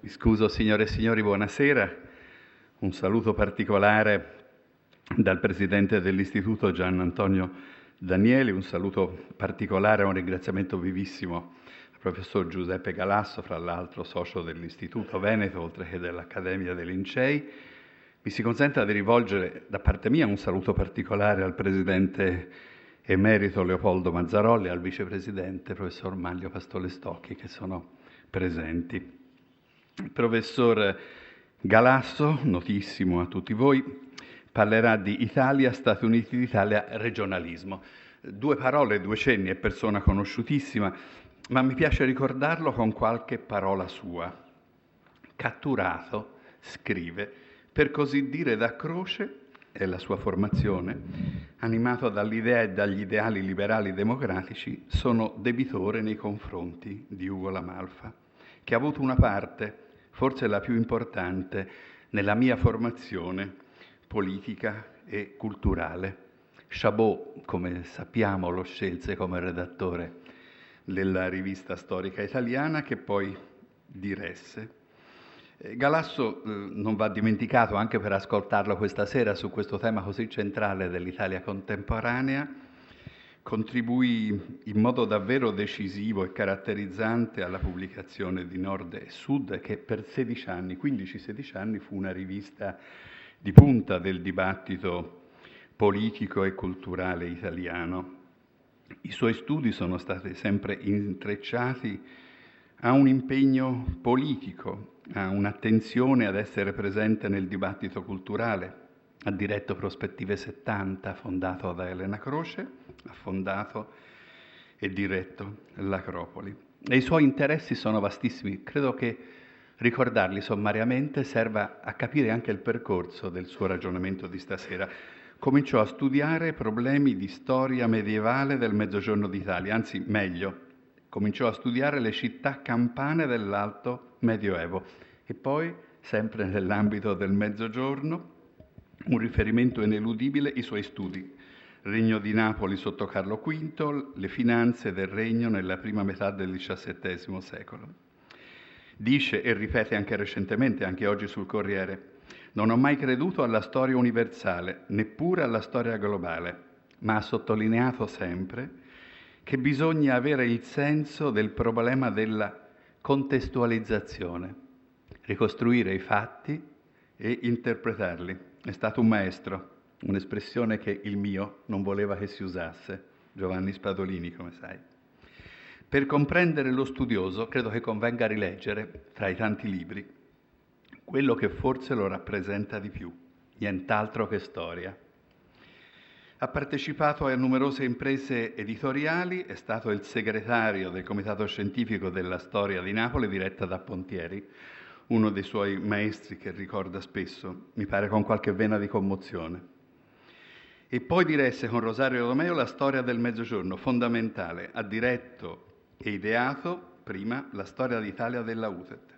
Mi scuso signore e signori, buonasera. Un saluto particolare dal Presidente dell'Istituto Gian Antonio Danieli, un saluto particolare e un ringraziamento vivissimo al Professor Giuseppe Galasso, fra l'altro socio dell'Istituto Veneto, oltre che dell'Accademia dei Lincei. Mi si consenta di rivolgere da parte mia un saluto particolare al Presidente Emerito Leopoldo Mazzarolli e al Vicepresidente Professor Manlio Pastolestocchi, che sono presenti. Il professor Galasso, notissimo a tutti voi, parlerà di Italia, Stati Uniti d'Italia, regionalismo. Due parole, due cenni, è persona conosciutissima, ma mi piace ricordarlo con qualche parola sua. Catturato, scrive, per così dire da Croce, è la sua formazione, animato dall'idea e dagli ideali liberali democratici, sono debitore nei confronti di Ugo La Malfa, che ha avuto una parte, forse la più importante, nella mia formazione politica e culturale. Chabot, come sappiamo, lo scelse come redattore della rivista storica italiana, che poi diresse. Galasso non va dimenticato, anche per ascoltarlo questa sera su questo tema così centrale dell'Italia contemporanea, contribuì in modo davvero decisivo e caratterizzante alla pubblicazione di Nord e Sud, che per 16 anni, 15-16 anni, fu una rivista di punta del dibattito politico e culturale italiano. I suoi studi sono stati sempre intrecciati a un impegno politico, a un'attenzione ad essere presente nel dibattito culturale. Ha diretto Prospettive 70, fondato da Elena Croce, ha fondato e diretto l'Acropoli. E i suoi interessi sono vastissimi. Credo che ricordarli sommariamente serva a capire anche il percorso del suo ragionamento di stasera. Cominciò a studiare problemi di storia medievale del Mezzogiorno d'Italia, anzi meglio, cominciò a studiare le città campane dell'Alto Medioevo e poi, sempre nell'ambito del Mezzogiorno, un riferimento ineludibile, i suoi studi. Regno di Napoli sotto Carlo V, le finanze del regno nella prima metà del XVII secolo. Dice e ripete anche recentemente, anche oggi sul Corriere, non ho mai creduto alla storia universale, neppure alla storia globale, ma ha sottolineato sempre che bisogna avere il senso del problema della contestualizzazione, ricostruire i fatti e interpretarli. È stato un maestro, un'espressione che il mio non voleva che si usasse, Giovanni Spadolini, come sai. Per comprendere lo studioso, credo che convenga rileggere, tra i tanti libri, quello che forse lo rappresenta di più, nient'altro che storia. Ha partecipato a numerose imprese editoriali, è stato il segretario del Comitato Scientifico della Storia di Napoli, diretta da Pontieri, uno dei suoi maestri che ricorda spesso, mi pare con qualche vena di commozione. E poi diresse con Rosario Romeo la storia del Mezzogiorno, fondamentale. Ha diretto e ideato, prima, la storia d'Italia della UTET.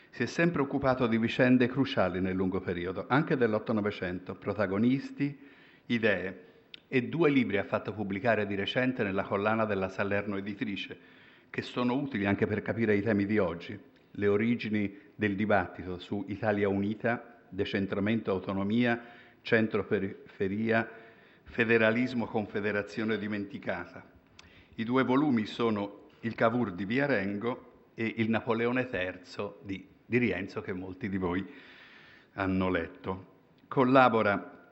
Si è sempre occupato di vicende cruciali nel lungo periodo, anche dell'8-900, protagonisti, idee, e 2 libri ha fatto pubblicare di recente nella collana della Salerno Editrice, che sono utili anche per capire i temi di oggi. Le origini del dibattito su Italia Unita, decentramento, autonomia, centro-periferia, federalismo, confederazione dimenticata. I 2 volumi sono Il Cavour di Viarengo e Il Napoleone III di Rienzo, che molti di voi hanno letto. Collabora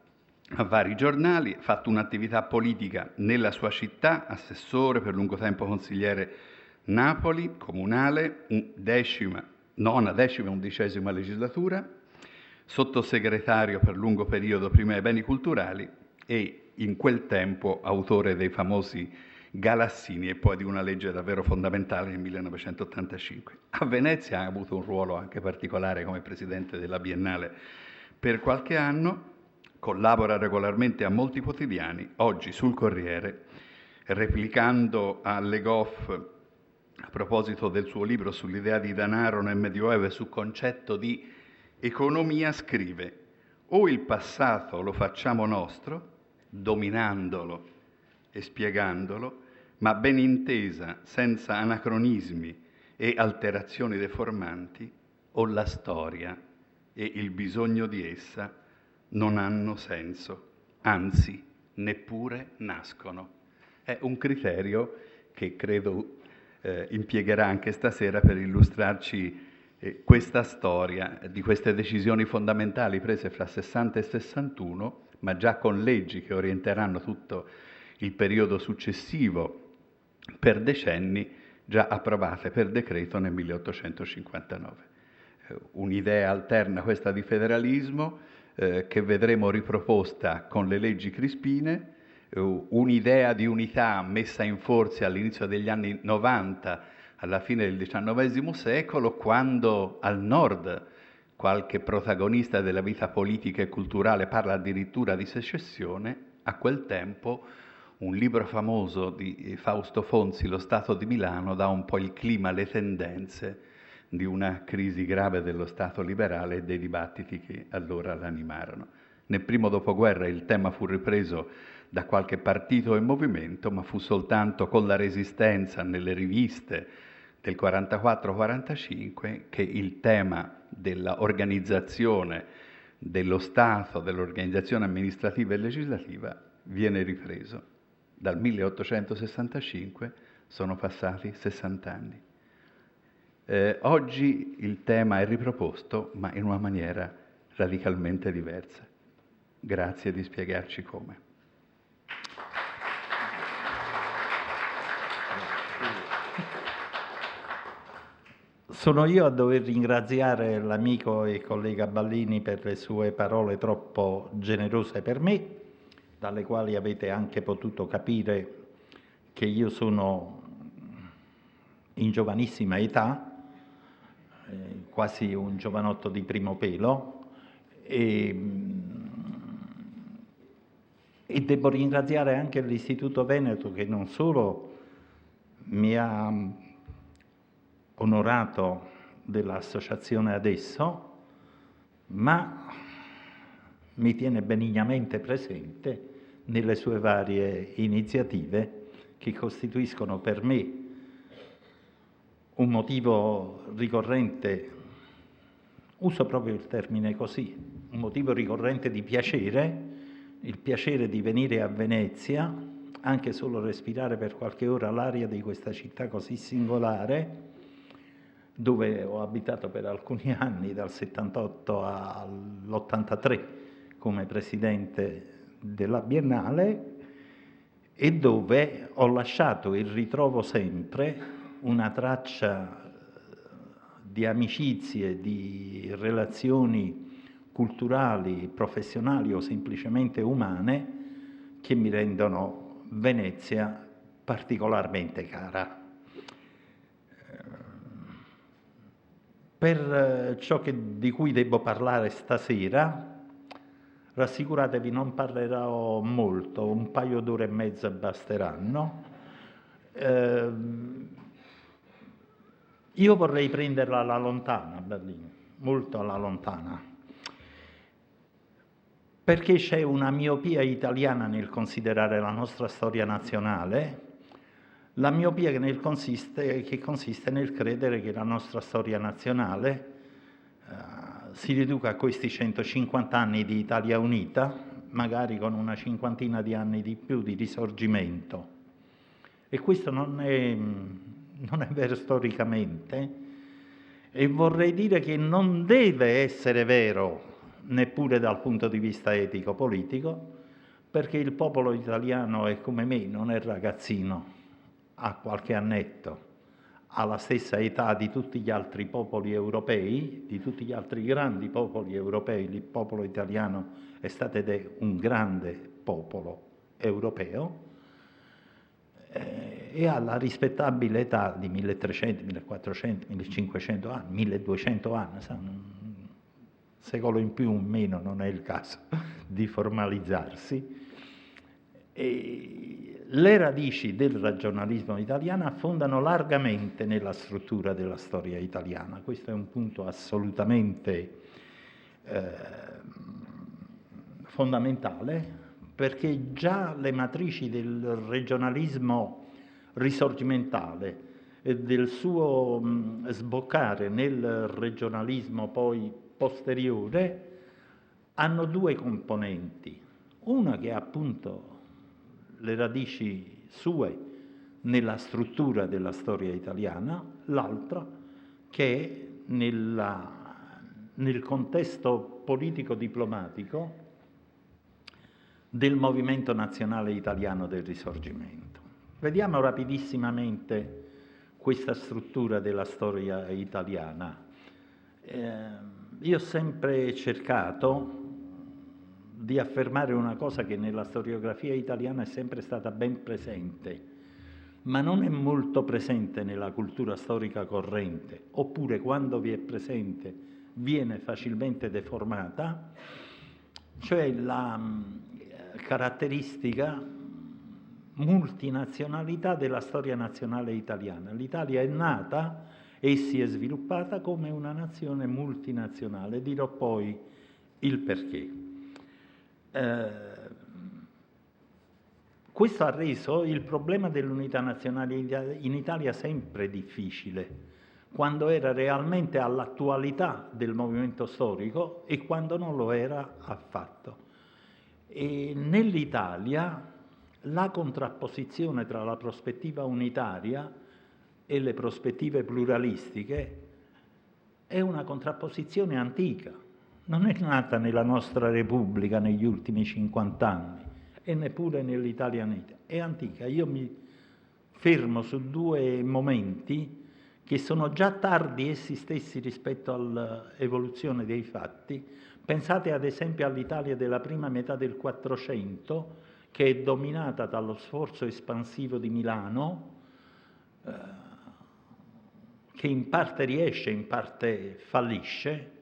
a vari giornali, ha fatto un'attività politica nella sua città, assessore, per lungo tempo consigliere Napoli, comunale, 10ª e 11ª legislatura, sottosegretario per lungo periodo prima ai beni culturali e in quel tempo autore dei famosi Galassini e poi di una legge davvero fondamentale nel 1985. A Venezia ha avuto un ruolo anche particolare come presidente della Biennale per qualche anno, collabora regolarmente a molti quotidiani, oggi sul Corriere, replicando a Le Goff a proposito del suo libro sull'idea di denaro nel Medioevo e sul concetto di economia, scrive: o il passato lo facciamo nostro, dominandolo e spiegandolo, ma ben intesa, senza anacronismi e alterazioni deformanti, o la storia e il bisogno di essa non hanno senso, anzi, neppure nascono. È un criterio che credo impiegherà anche stasera per illustrarci questa storia di queste decisioni fondamentali prese fra 60 e 61, ma già con leggi che orienteranno tutto il periodo successivo per decenni, già approvate per decreto nel 1859. Un'idea alterna questa di federalismo che vedremo riproposta con le leggi crispine, un'idea di unità messa in forza all'inizio degli anni 90, alla fine del XIX secolo, quando al nord qualche protagonista della vita politica e culturale parla addirittura di secessione. A quel tempo un libro famoso di Fausto Fonzi, Lo Stato di Milano, dà un po' il clima, le tendenze di una crisi grave dello Stato liberale e dei dibattiti che allora l'animarono. Nel primo dopoguerra il tema fu ripreso da qualche partito e movimento, ma fu soltanto con la Resistenza nelle riviste del 44-45 che il tema dell'organizzazione dello Stato, dell'organizzazione amministrativa e legislativa viene ripreso. Dal 1865 sono passati 60 anni. Oggi il tema è riproposto, ma in una maniera radicalmente diversa. Grazie di spiegarci come. Sono io a dover ringraziare l'amico e collega Ballini per le sue parole troppo generose per me, dalle quali avete anche potuto capire che io sono in giovanissima età, quasi un giovanotto di primo pelo, e devo ringraziare anche l'Istituto Veneto che non solo mi ha onorato dell'associazione adesso, ma mi tiene benignamente presente nelle sue varie iniziative che costituiscono per me un motivo ricorrente, uso proprio il termine così, un motivo ricorrente di piacere, il piacere di venire a Venezia, anche solo respirare per qualche ora l'aria di questa città così singolare, dove ho abitato per alcuni anni, dal 78 all'83, come presidente della Biennale, e dove ho lasciato e ritrovo sempre una traccia di amicizie, di relazioni culturali, professionali o semplicemente umane che mi rendono Venezia particolarmente cara. Per ciò di cui devo parlare stasera, rassicuratevi, non parlerò molto, un paio d'ore e mezza basteranno. Io vorrei prenderla alla lontana, Berlino, molto alla lontana, perché c'è una miopia italiana nel considerare la nostra storia nazionale, la miopia che consiste nel credere che la nostra storia nazionale si riduca a questi 150 anni di Italia unita, magari con una cinquantina di anni di più di risorgimento. E questo non è vero storicamente, e vorrei dire che non deve essere vero neppure dal punto di vista etico-politico, perché il popolo italiano è come me, non è ragazzino, ha qualche annetto, ha la stessa età di tutti gli altri popoli europei, di tutti gli altri grandi popoli europei. Il popolo italiano è stato ed è un grande popolo europeo, e ha la rispettabile età di 1300, 1400, 1500 anni, 1200 anni, un secolo in più o in meno, non è il caso di formalizzarsi. E le radici del ragionalismo italiano affondano largamente nella struttura della storia italiana. Questo è un punto assolutamente fondamentale, perché già le matrici del regionalismo risorgimentale e del suo sboccare nel regionalismo poi posteriore hanno due componenti. Una che ha appunto le radici sue nella struttura della storia italiana, l'altra che è nel contesto politico-diplomatico del movimento nazionale italiano del Risorgimento. Vediamo rapidissimamente questa struttura della storia italiana. Io ho sempre cercato di affermare una cosa che nella storiografia italiana è sempre stata ben presente, ma non è molto presente nella cultura storica corrente, oppure quando vi è presente viene facilmente deformata, cioè la caratteristica multinazionalità della storia nazionale italiana. L'Italia è nata e si è sviluppata come una nazione multinazionale, dirò poi il perché. Questo ha reso il problema dell'unità nazionale in Italia sempre difficile, quando era realmente all'attualità del movimento storico e quando non lo era affatto. E nell'Italia la contrapposizione tra la prospettiva unitaria e le prospettive pluralistiche è una contrapposizione antica. Non è nata nella nostra Repubblica negli ultimi 50 anni e neppure nell'Italia unita, è antica. Io mi fermo su due momenti che sono già tardi essi stessi rispetto all'evoluzione dei fatti. Pensate ad esempio all'Italia della prima metà del Quattrocento, che è dominata dallo sforzo espansivo di Milano, che in parte riesce, in parte fallisce,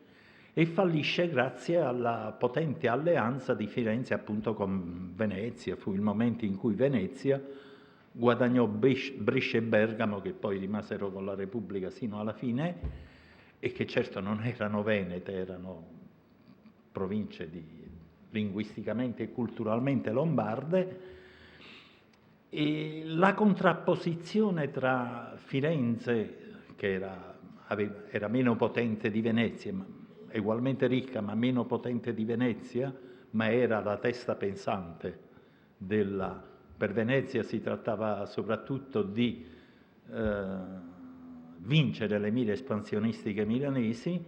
e fallisce grazie alla potente alleanza di Firenze appunto con Venezia. Fu il momento in cui Venezia guadagnò Brescia e Bergamo, che poi rimasero con la Repubblica sino alla fine, e che certo non erano venete, erano province linguisticamente e culturalmente lombarde. E la contrapposizione tra Firenze, che era meno potente di Venezia, ugualmente ricca ma meno potente di Venezia, ma era la testa pensante per Venezia si trattava soprattutto di vincere le mire espansionistiche milanesi.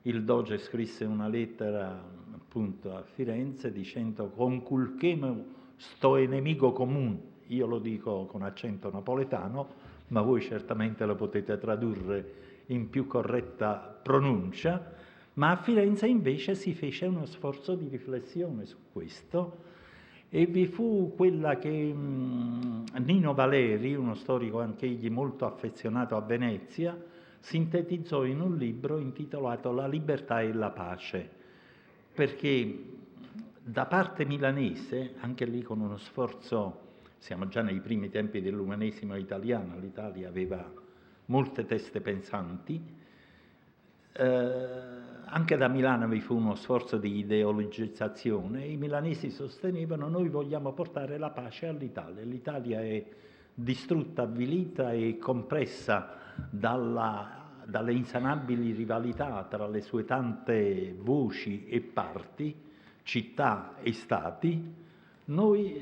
Il Doge scrisse una lettera appunto a Firenze dicendo conculchemo sto enemico comune. Io lo dico con accento napoletano, ma voi certamente lo potete tradurre in più corretta pronuncia. Ma a Firenze invece si fece uno sforzo di riflessione su questo e vi fu quella che Nino Valeri, uno storico anch'egli molto affezionato a Venezia, sintetizzò in un libro intitolato La libertà e la pace, perché da parte milanese, anche lì con uno sforzo, siamo già nei primi tempi dell'umanesimo italiano, l'Italia aveva molte teste pensanti, anche da Milano vi fu uno sforzo di ideologizzazione e i milanesi sostenevano noi vogliamo portare la pace all'Italia. L'Italia è distrutta, avvilita e compressa dalle insanabili rivalità tra le sue tante voci e parti, città e stati. Noi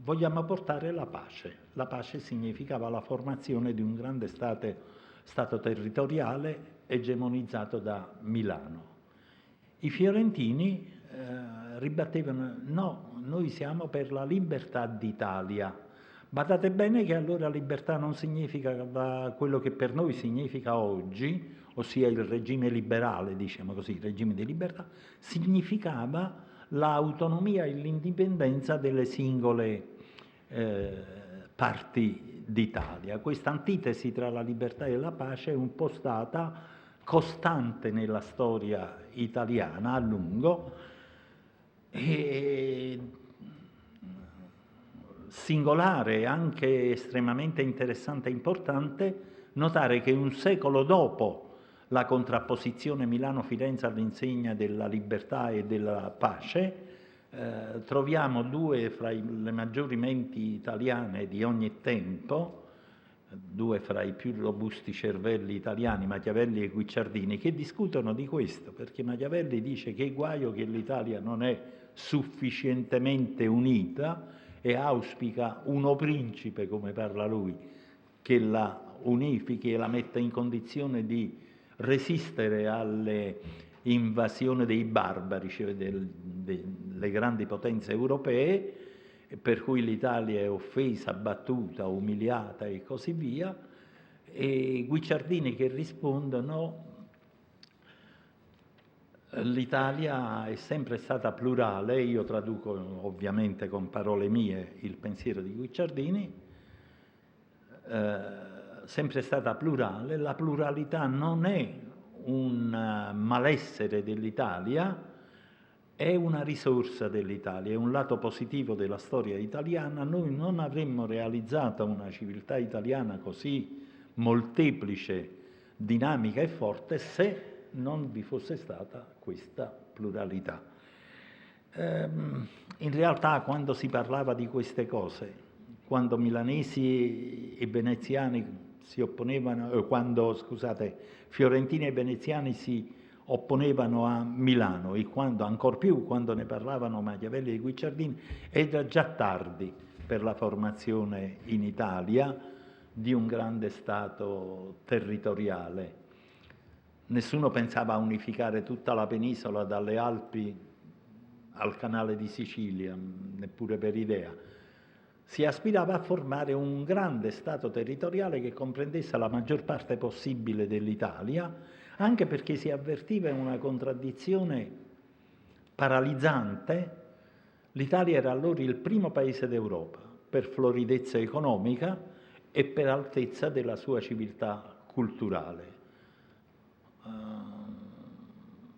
vogliamo portare la pace. La pace significava la formazione di un grande stato territoriale egemonizzato da Milano. I fiorentini ribattevano no, noi siamo per la libertà d'Italia. Badate bene che allora libertà non significa quello che per noi significa oggi, ossia il regime liberale, diciamo così, il regime di libertà, significava l'autonomia e l'indipendenza delle singole parti d'Italia. Questa antitesi tra la libertà e la pace è un po' stata costante nella storia italiana a lungo e singolare e anche estremamente interessante e importante notare che un secolo dopo la contrapposizione Milano-Firenze all'insegna della libertà e della pace troviamo due fra le maggiori menti italiane di ogni tempo, due fra i più robusti cervelli italiani, Machiavelli e Guicciardini, che discutono di questo, perché Machiavelli dice che è guaio che l'Italia non è sufficientemente unita e auspica uno principe, come parla lui, che la unifichi e la metta in condizione di resistere alle invasioni dei barbari, cioè delle grandi potenze europee, per cui l'Italia è offesa, battuta, umiliata e così via, e Guicciardini che rispondono: l'Italia è sempre stata plurale, io traduco ovviamente con parole mie il pensiero di Guicciardini, sempre stata plurale, la pluralità non è un malessere dell'Italia, è una risorsa dell'Italia, è un lato positivo della storia italiana. Noi non avremmo realizzato una civiltà italiana così molteplice, dinamica e forte se non vi fosse stata questa pluralità. In realtà, quando si parlava di queste cose, quando milanesi e veneziani si opponevano, fiorentini e veneziani si opponevano a Milano, e quando, ancor più quando ne parlavano Machiavelli e Guicciardini, era già tardi per la formazione in Italia di un grande Stato territoriale. Nessuno pensava a unificare tutta la penisola dalle Alpi al canale di Sicilia, neppure per idea. Si aspirava a formare un grande Stato territoriale che comprendesse la maggior parte possibile dell'Italia, anche perché si avvertiva una contraddizione paralizzante. L'Italia era allora il primo paese d'Europa per floridezza economica e per altezza della sua civiltà culturale.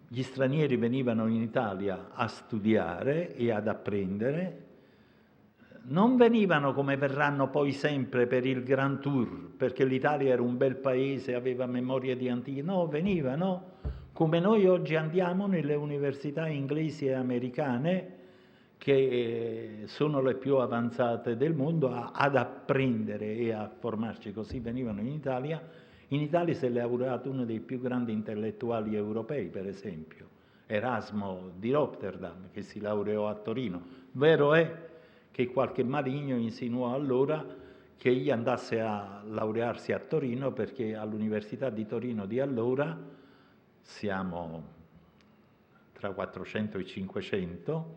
Gli stranieri venivano in Italia a studiare e ad apprendere, non venivano come verranno poi sempre per il Grand Tour, perché l'Italia era un bel paese, aveva memoria di antichi, no, venivano come noi oggi andiamo nelle università inglesi e americane, che sono le più avanzate del mondo, ad apprendere e a formarci. Così venivano in Italia. In Italia si è laureato uno dei più grandi intellettuali europei, per esempio, Erasmo di Rotterdam, che si laureò a Torino. Vero è che qualche maligno insinuò allora che egli andasse a laurearsi a Torino perché all'Università di Torino di allora, siamo tra 400 e 500,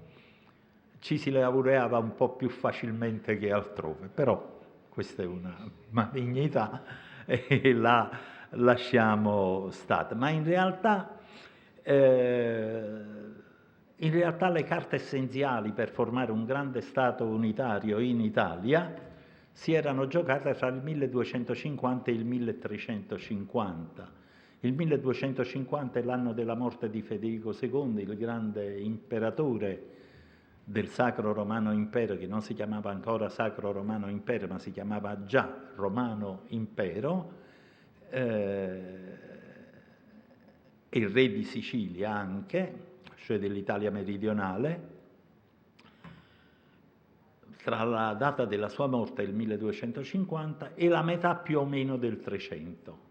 ci si laureava un po' più facilmente che altrove, però questa è una malignità e la lasciamo stare. Ma in realtà le carte essenziali per formare un grande Stato unitario in Italia si erano giocate fra il 1250 e il 1350. Il 1250 è l'anno della morte di Federico II, il grande imperatore del Sacro Romano Impero, che non si chiamava ancora Sacro Romano Impero, ma si chiamava già Romano Impero, il re di Sicilia anche, cioè dell'Italia meridionale. Tra la data della sua morte, il 1250, e la metà più o meno del 300.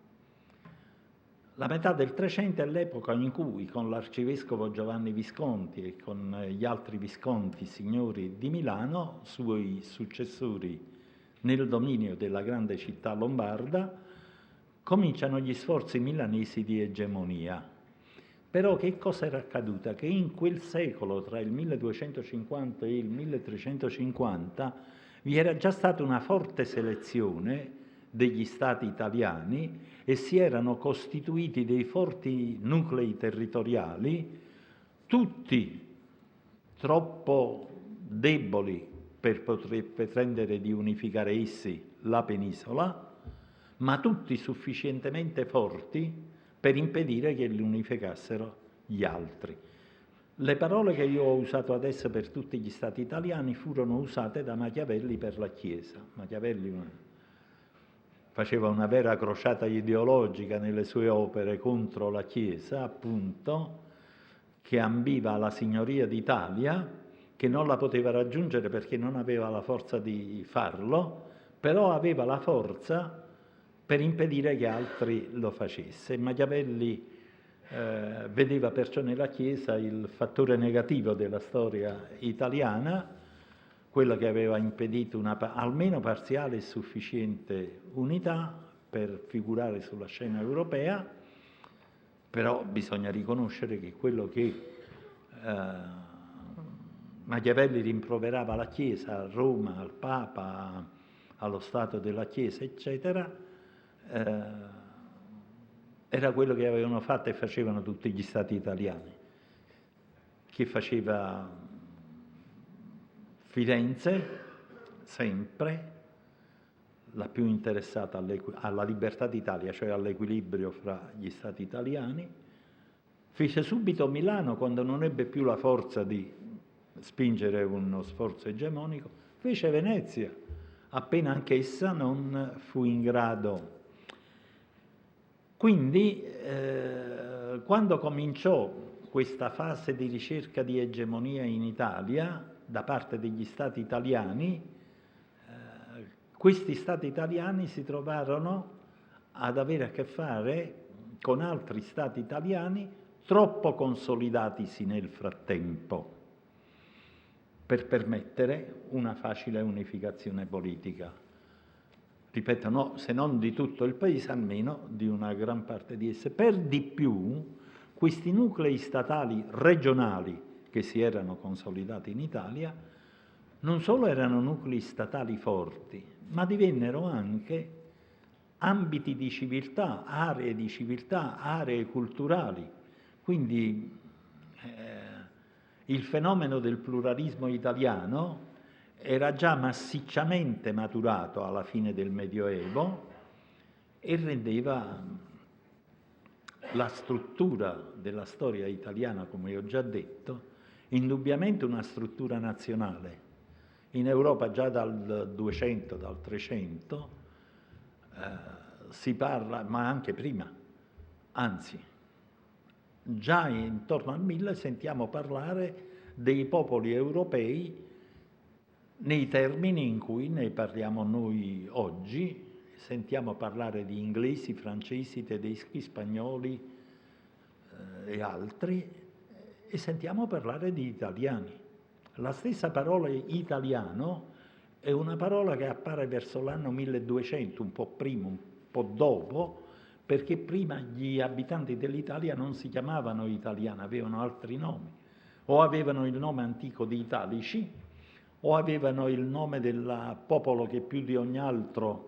La metà del 300 è l'epoca in cui, con l'arcivescovo Giovanni Visconti e con gli altri visconti signori di Milano, suoi successori nel dominio della grande città lombarda, cominciano gli sforzi milanesi di egemonia. Però che cosa era accaduto? Che in quel secolo, tra il 1250 e il 1350, vi era già stata una forte selezione degli stati italiani e si erano costituiti dei forti nuclei territoriali, tutti troppo deboli per poter pretendere di unificare essi la penisola, ma tutti sufficientemente forti per impedire che li unificassero gli altri. Le parole che io ho usato adesso per tutti gli stati italiani furono usate da Machiavelli per la Chiesa. Machiavelli faceva una vera crociata ideologica nelle sue opere contro la Chiesa, appunto, che ambiva alla signoria d'Italia, che non la poteva raggiungere perché non aveva la forza di farlo, però aveva la forza per impedire che altri lo facesse. Machiavelli vedeva perciò nella Chiesa il fattore negativo della storia italiana, quello che aveva impedito una almeno parziale e sufficiente unità per figurare sulla scena europea, però bisogna riconoscere che quello che Machiavelli rimproverava alla Chiesa, a Roma, al Papa, allo Stato della Chiesa, eccetera, era quello che avevano fatto e facevano tutti gli Stati italiani, che faceva Firenze sempre la più interessata alla libertà d'Italia, cioè all'equilibrio fra gli Stati italiani. Fece subito Milano quando non ebbe più la forza di spingere uno sforzo egemonico, fece Venezia, appena anch'essa non fu in grado. Quindi, quando cominciò questa fase di ricerca di egemonia in Italia da parte degli Stati italiani, questi Stati italiani si trovarono ad avere a che fare con altri Stati italiani troppo consolidatisi nel frattempo per permettere una facile unificazione politica. Ripeto, no, se non di tutto il paese, almeno di una gran parte di esse. Per di più, questi nuclei statali regionali che si erano consolidati in Italia non solo erano nuclei statali forti, ma divennero anche ambiti di civiltà, aree culturali. Quindi il fenomeno del pluralismo italiano era già massicciamente maturato alla fine del Medioevo e rendeva la struttura della storia italiana, come ho già detto, indubbiamente una struttura nazionale. In Europa già dal 200, dal 300, si parla, ma anche prima, anzi, già intorno al 1000 sentiamo parlare dei popoli europei nei termini in cui ne parliamo noi oggi. Sentiamo parlare di inglesi, francesi, tedeschi, spagnoli e altri, e sentiamo parlare di italiani. La stessa parola italiano è una parola che appare verso l'anno 1200, un po' prima, un po' dopo, perché prima gli abitanti dell'Italia non si chiamavano italiani, avevano altri nomi, o avevano il nome antico di Italici, o avevano il nome del popolo che più di ogni altro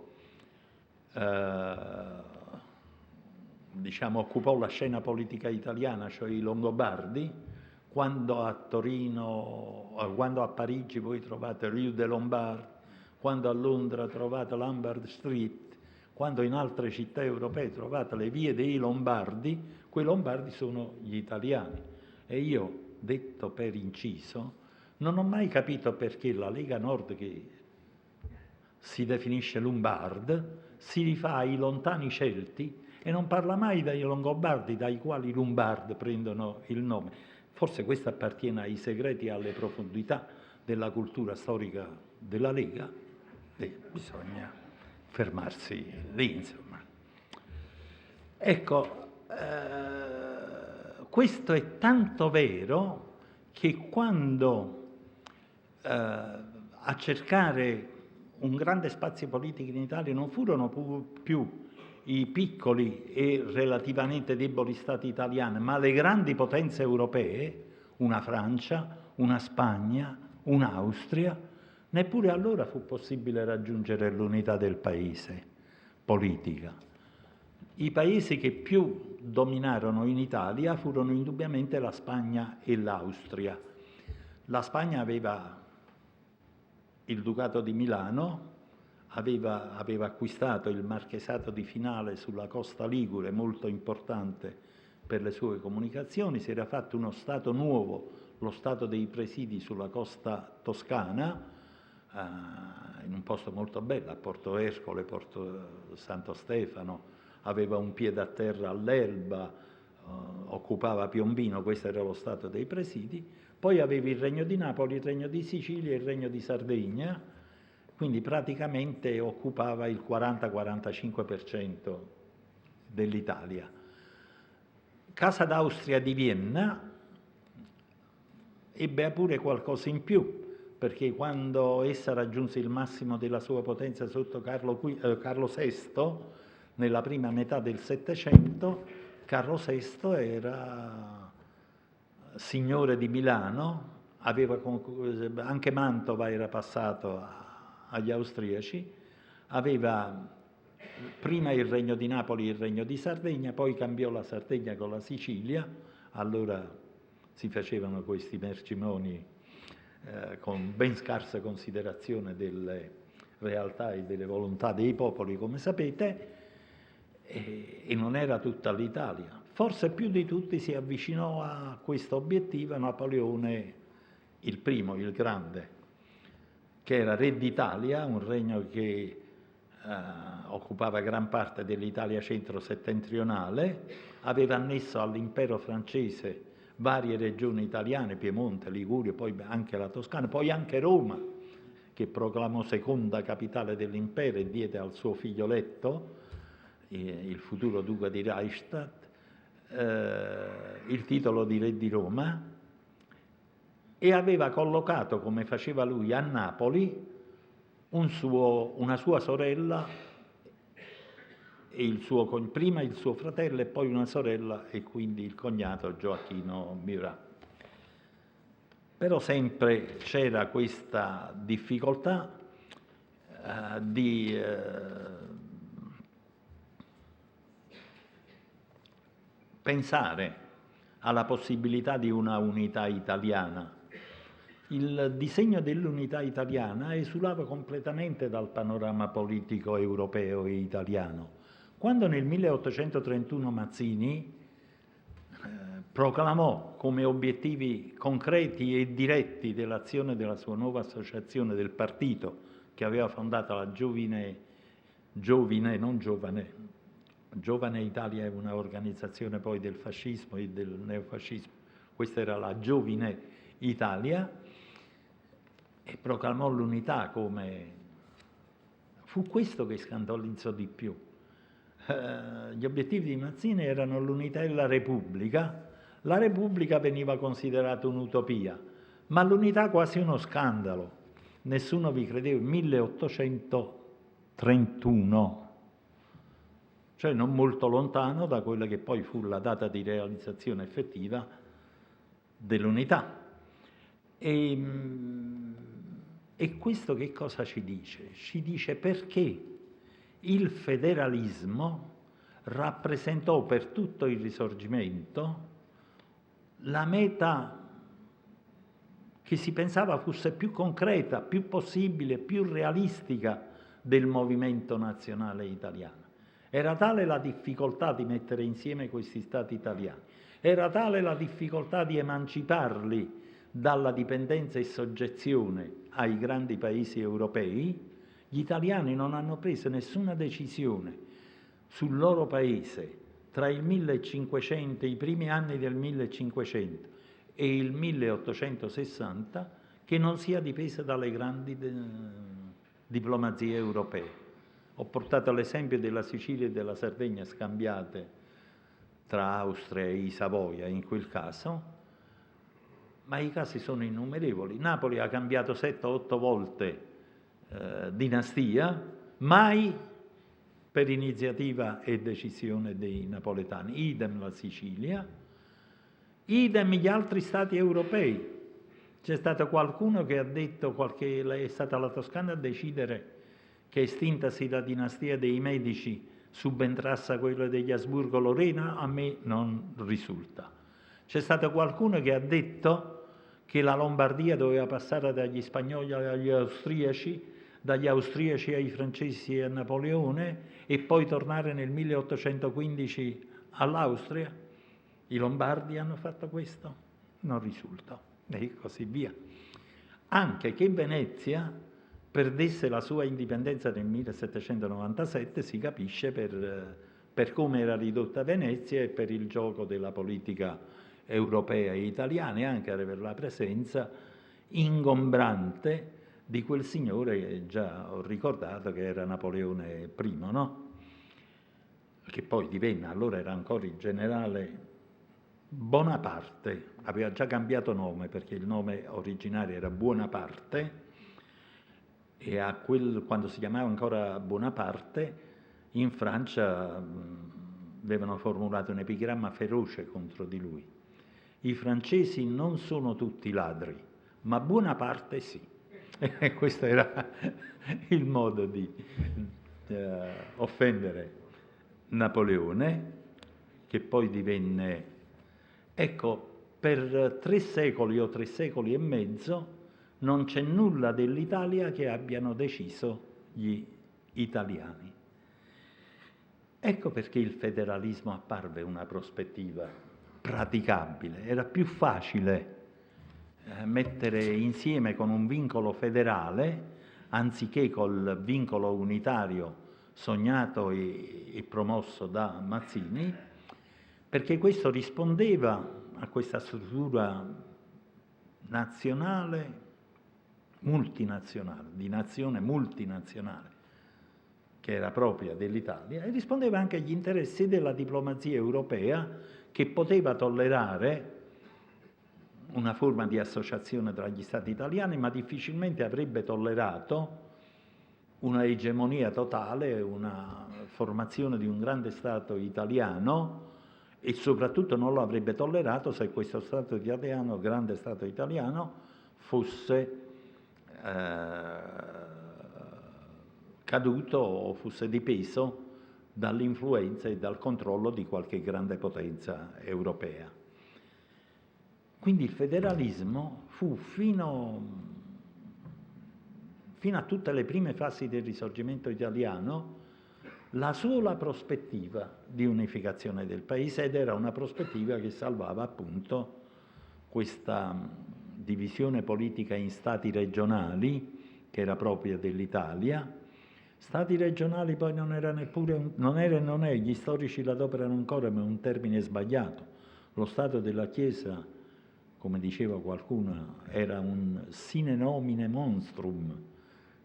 occupò la scena politica italiana, cioè i Longobardi. Quando a Torino, quando a Parigi voi trovate Rue des Lombards, quando a Londra trovate Lombard Street, quando in altre città europee trovate le vie dei Lombardi, quei Lombardi sono gli italiani. E io, detto per inciso, non ho mai capito perché la Lega Nord, che si definisce Lombard, si rifà ai lontani Celti e non parla mai dei Longobardi, dai quali i Lombard prendono il nome. Forse questo appartiene ai segreti e alle profondità della cultura storica della Lega, e bisogna fermarsi lì, insomma. Ecco, questo è tanto vero che quando a cercare un grande spazio politico in Italia non furono più i piccoli e relativamente deboli stati italiani, ma le grandi potenze europee, una Francia, una Spagna, un'Austria, neppure allora fu possibile raggiungere l'unità del paese politica. I paesi che più dominarono in Italia furono indubbiamente la Spagna e l'Austria. La Spagna aveva il Ducato di Milano, aveva acquistato il Marchesato di Finale sulla costa ligure, molto importante per le sue comunicazioni, si era fatto uno Stato nuovo, lo Stato dei Presidi sulla costa toscana, in un posto molto bello, a Porto Ercole, Porto Santo Stefano, aveva un piede a terra all'Elba, occupava Piombino, questo era lo Stato dei Presidi. Poi avevi il Regno di Napoli, il Regno di Sicilia e il Regno di Sardegna, quindi praticamente occupava il 40-45% dell'Italia. Casa d'Austria di Vienna ebbe pure qualcosa in più, perché quando essa raggiunse il massimo della sua potenza sotto Carlo VI, nella prima metà del Settecento, Carlo VI era signore di Milano, anche Mantova era passato agli austriaci, aveva prima il Regno di Napoli e il Regno di Sardegna, poi cambiò la Sardegna con la Sicilia, allora si facevano questi mercimoni con ben scarsa considerazione delle realtà e delle volontà dei popoli, come sapete, e non era tutta l'Italia. Forse più di tutti si avvicinò a questo obiettivo Napoleone il Primo, il Grande, che era re d'Italia, un regno che occupava gran parte dell'Italia centro-settentrionale, aveva annesso all'impero francese varie regioni italiane, Piemonte, Liguria, poi anche la Toscana, poi anche Roma, che proclamò seconda capitale dell'impero e diede al suo figlioletto, il futuro duca di Reichstadt, il titolo di re di Roma, e aveva collocato, come faceva lui, a Napoli una sua sorella, e prima il suo fratello e poi una sorella, e quindi il cognato Gioacchino Murat. Però sempre c'era questa difficoltà di pensare alla possibilità di una unità italiana. Il disegno dell'unità italiana esulava completamente dal panorama politico europeo e italiano. Quando nel 1831 Mazzini proclamò come obiettivi concreti e diretti dell'azione della sua nuova associazione del partito, che aveva fondato la Giovine Italia, è una organizzazione poi del fascismo e del neofascismo, questa era la Giovine Italia, e proclamò l'unità come... Fu questo che scandalizzò di più. Gli obiettivi di Mazzini erano l'unità e la Repubblica. La Repubblica veniva considerata un'utopia, ma l'unità quasi uno scandalo. Nessuno vi credeva. 1831, cioè non molto lontano da quella che poi fu la data di realizzazione effettiva dell'unità. E questo che cosa ci dice? Ci dice perché il federalismo rappresentò per tutto il Risorgimento la meta che si pensava fosse più concreta, più possibile, più realistica del movimento nazionale italiano. Era tale la difficoltà di mettere insieme questi stati italiani, era tale la difficoltà di emanciparli dalla dipendenza e soggezione ai grandi paesi europei. Gli italiani non hanno preso nessuna decisione sul loro paese tra il 1500, i primi anni del 1500 e il 1860, che non sia dipesa dalle grandi diplomazie europee. Ho portato l'esempio della Sicilia e della Sardegna scambiate tra Austria e Savoia in quel caso, ma i casi sono innumerevoli. Napoli ha cambiato 7-8 volte dinastia, mai per iniziativa e decisione dei napoletani. Idem la Sicilia, idem gli altri stati europei. C'è stato qualcuno che ha detto, è stata la Toscana a decidere che, estintasi la dinastia dei Medici, subentrasse quella degli Asburgo-Lorena? A me non risulta. C'è stato qualcuno che ha detto che la Lombardia doveva passare dagli spagnoli agli austriaci, dagli austriaci ai francesi e a Napoleone, e poi tornare nel 1815 all'Austria? I lombardi hanno fatto questo? Non risulta, e così via. Anche che Venezia perdesse la sua indipendenza nel 1797 si capisce per come era ridotta Venezia e per il gioco della politica europea e italiana, e anche per la presenza ingombrante di quel signore che già ho ricordato che era Napoleone I, no? Che poi divenne, allora era ancora il generale Bonaparte, aveva già cambiato nome perché il nome originario era Buonaparte e quando si chiamava ancora Bonaparte in Francia avevano formulato un epigramma feroce contro di lui. I francesi non sono tutti ladri, ma Bonaparte sì. E questo era il modo di offendere Napoleone, che poi divenne, ecco, per 3 secoli o 3 secoli e mezzo non c'è nulla dell'Italia che abbiano deciso gli italiani. Ecco perché il federalismo apparve una prospettiva praticabile, era più facile mettere insieme con un vincolo federale anziché col vincolo unitario sognato e promosso da Mazzini, perché questo rispondeva a questa struttura nazionale, multinazionale, di nazione multinazionale, che era propria dell'Italia, e rispondeva anche agli interessi della diplomazia europea, che poteva tollerare una forma di associazione tra gli Stati italiani, ma difficilmente avrebbe tollerato una egemonia totale, una formazione di un grande Stato italiano, e soprattutto non lo avrebbe tollerato se questo Stato italiano, grande Stato italiano, fosse caduto o fosse dipeso dall'influenza e dal controllo di qualche grande potenza europea. Quindi il federalismo fu fino a tutte le prime fasi del Risorgimento italiano la sola prospettiva di unificazione del paese, ed era una prospettiva che salvava appunto questa divisione politica in stati regionali che era propria dell'Italia. Stati regionali poi non era neppure, non è, gli storici l'adoperano ancora, ma è un termine sbagliato. Lo Stato della Chiesa, come diceva qualcuno, era un sine nomine monstrum.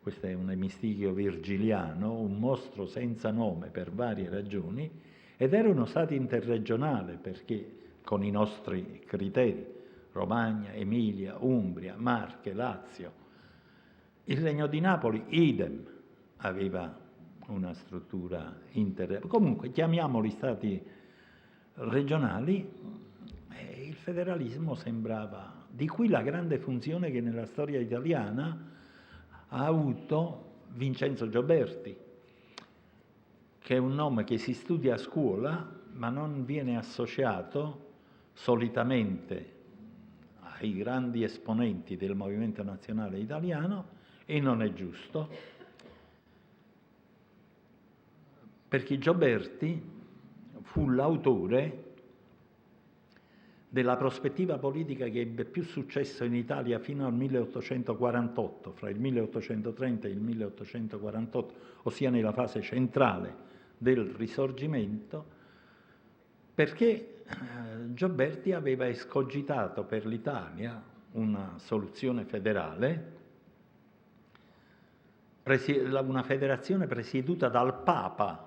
Questo è un emistichio virgiliano, un mostro senza nome per varie ragioni, ed era uno Stato interregionale perché con i nostri criteri, Romagna, Emilia, Umbria, Marche, Lazio. Il Regno di Napoli, idem, aveva una struttura interregionale. Comunque, chiamiamoli Stati regionali, il federalismo sembrava, di qui la grande funzione che nella storia italiana ha avuto Vincenzo Gioberti, che è un nome che si studia a scuola ma non viene associato solitamente ai grandi esponenti del movimento nazionale italiano, e non è giusto, perché Gioberti fu l'autore della prospettiva politica che ebbe più successo in Italia fino al 1848, fra il 1830 e il 1848, ossia nella fase centrale del Risorgimento, perché Gioberti aveva escogitato per l'Italia una soluzione federale, una federazione presieduta dal Papa,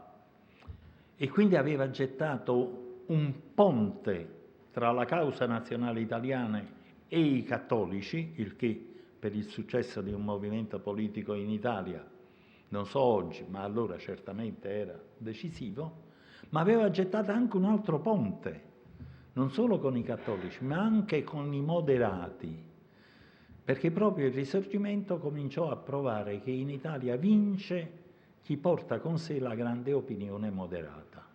e quindi aveva gettato un ponte tra la causa nazionale italiana e i cattolici, il che per il successo di un movimento politico in Italia, non so oggi, ma allora certamente era decisivo, ma aveva gettato anche un altro ponte, non solo con i cattolici, ma anche con i moderati, perché proprio il Risorgimento cominciò a provare che in Italia vince chi porta con sé la grande opinione moderata.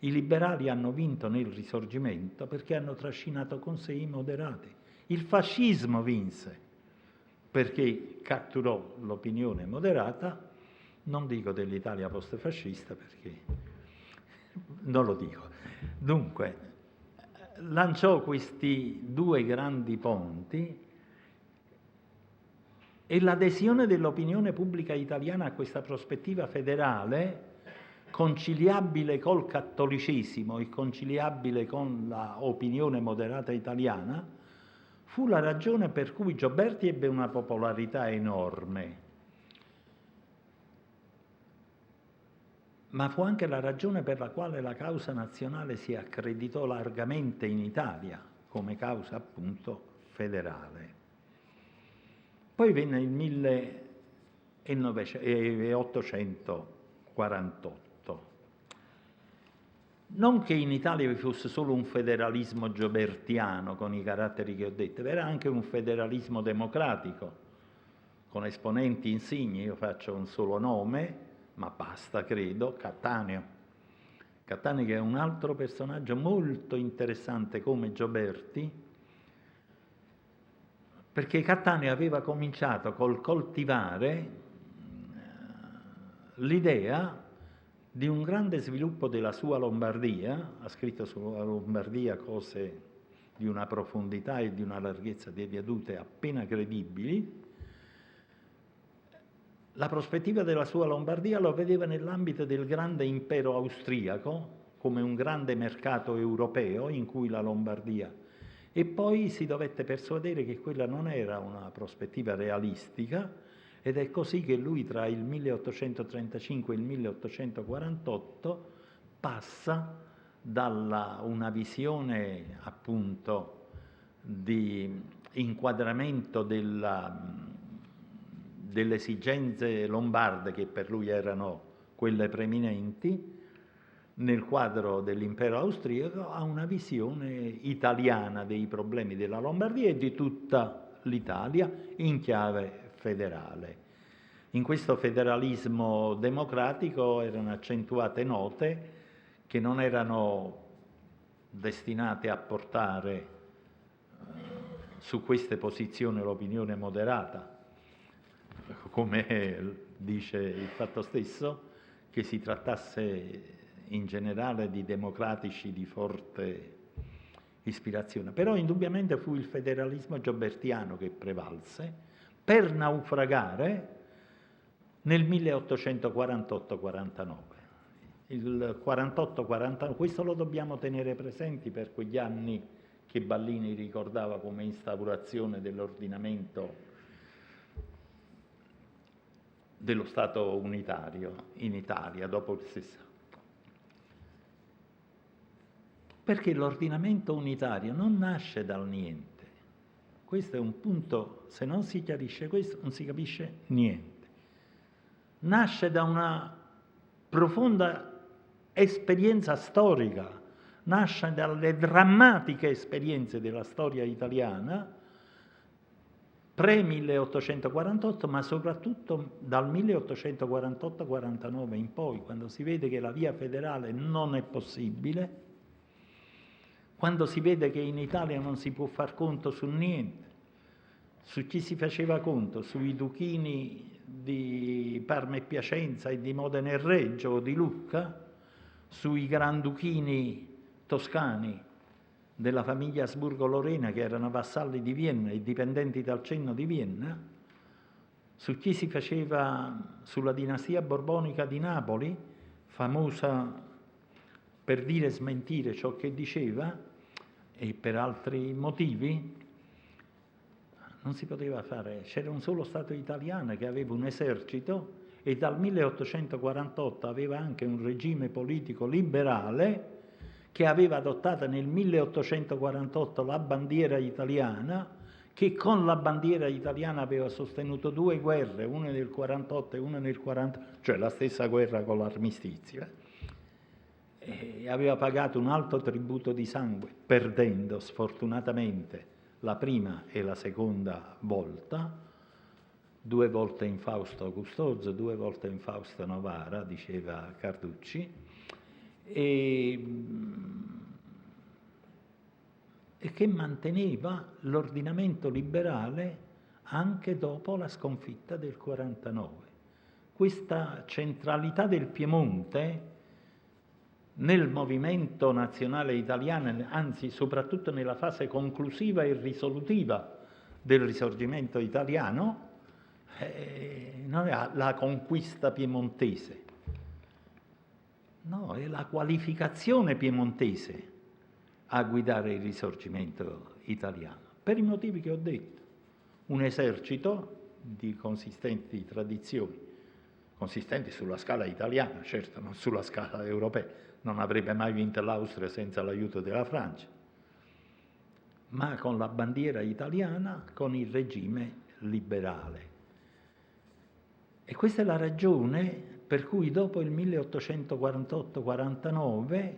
I liberali hanno vinto nel Risorgimento perché hanno trascinato con sé i moderati. Il fascismo vinse perché catturò l'opinione moderata, non dico dell'Italia post-fascista perché non lo dico. Dunque, lanciò questi due grandi ponti, e l'adesione dell'opinione pubblica italiana a questa prospettiva federale, conciliabile col cattolicesimo e conciliabile con l'opinione moderata italiana, fu la ragione per cui Gioberti ebbe una popolarità enorme, ma fu anche la ragione per la quale la causa nazionale si accreditò largamente in Italia come causa appunto federale. Poi venne il 1848. Non che in Italia vi fosse solo un federalismo giobertiano con i caratteri che ho detto, era anche un federalismo democratico, con esponenti insigni. Io faccio un solo nome, ma basta, credo, Cattaneo. Cattaneo, che è un altro personaggio molto interessante come Gioberti, perché Cattaneo aveva cominciato col coltivare l'idea di un grande sviluppo della sua Lombardia. Ha scritto sulla Lombardia cose di una profondità e di una larghezza di vedute appena credibili. La prospettiva della sua Lombardia lo vedeva nell'ambito del grande impero austriaco, come un grande mercato europeo in cui la Lombardia... E poi si dovette persuadere che quella non era una prospettiva realistica, ed è così che lui tra il 1835 e il 1848 passa da una visione appunto di inquadramento delle esigenze lombarde, che per lui erano quelle preminenti nel quadro dell'impero austriaco, a una visione italiana dei problemi della Lombardia e di tutta l'Italia in chiave federale. In questo federalismo democratico erano accentuate note che non erano destinate a portare su queste posizioni l'opinione moderata, come dice il fatto stesso, che si trattasse in generale di democratici di forte ispirazione. Però indubbiamente fu il federalismo giobertiano che prevalse, per naufragare nel 1848-49. Il 48-49, questo lo dobbiamo tenere presenti per quegli anni che Ballini ricordava come instaurazione dell'ordinamento dello Stato unitario in Italia dopo il 60. Perché l'ordinamento unitario non nasce dal niente. Questo è un punto, se non si chiarisce questo, non si capisce niente. Nasce da una profonda esperienza storica, nasce dalle drammatiche esperienze della storia italiana, pre-1848, ma soprattutto dal 1848-49 in poi, quando si vede che la via federale non è possibile, quando si vede che in Italia non si può far conto su niente. Su chi si faceva conto? Sui duchini di Parma e Piacenza e di Modena e Reggio o di Lucca? Sui granduchini toscani della famiglia Asburgo-Lorena, che erano vassalli di Vienna e dipendenti dal Cenno di Vienna? Su chi si faceva sulla dinastia borbonica di Napoli, famosa per dire e smentire ciò che diceva, e per altri motivi? Non si poteva fare. C'era un solo Stato italiano che aveva un esercito e dal 1848 aveva anche un regime politico liberale, che aveva adottato nel 1848 la bandiera italiana, che con la bandiera italiana aveva sostenuto due guerre, una nel 48 e una nel 40, cioè la stessa guerra con l'armistizio. E aveva pagato un alto tributo di sangue, perdendo sfortunatamente la prima e la seconda volta, 2 volte in Fausto Custozo, 2 volte in Fausto Novara, diceva Carducci, e che manteneva l'ordinamento liberale anche dopo la sconfitta del 49. Questa centralità del Piemonte nel movimento nazionale italiano, anzi soprattutto nella fase conclusiva e risolutiva del Risorgimento italiano, non è la conquista piemontese, no, è la qualificazione piemontese a guidare il Risorgimento italiano. per i motivi che ho detto. Un esercito di consistenti tradizioni, consistenti sulla scala italiana, certo, non sulla scala europea, non avrebbe mai vinto l'Austria senza l'aiuto della Francia, ma con la bandiera italiana, con il regime liberale. E questa è la ragione per cui dopo il 1848-49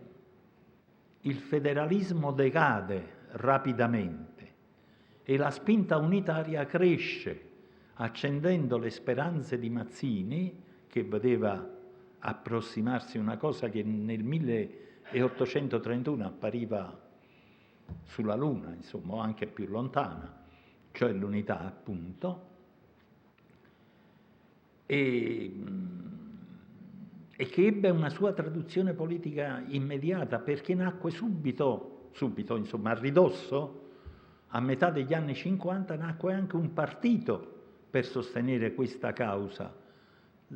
il federalismo decade rapidamente e la spinta unitaria cresce, accendendo le speranze di Mazzini, che vedeva approssimarsi una cosa che nel 1831 appariva sulla Luna, insomma, o anche più lontana, cioè l'unità, appunto, e che ebbe una sua traduzione politica immediata, perché nacque subito, insomma, a ridosso, a metà degli anni 50, nacque anche un partito per sostenere questa causa,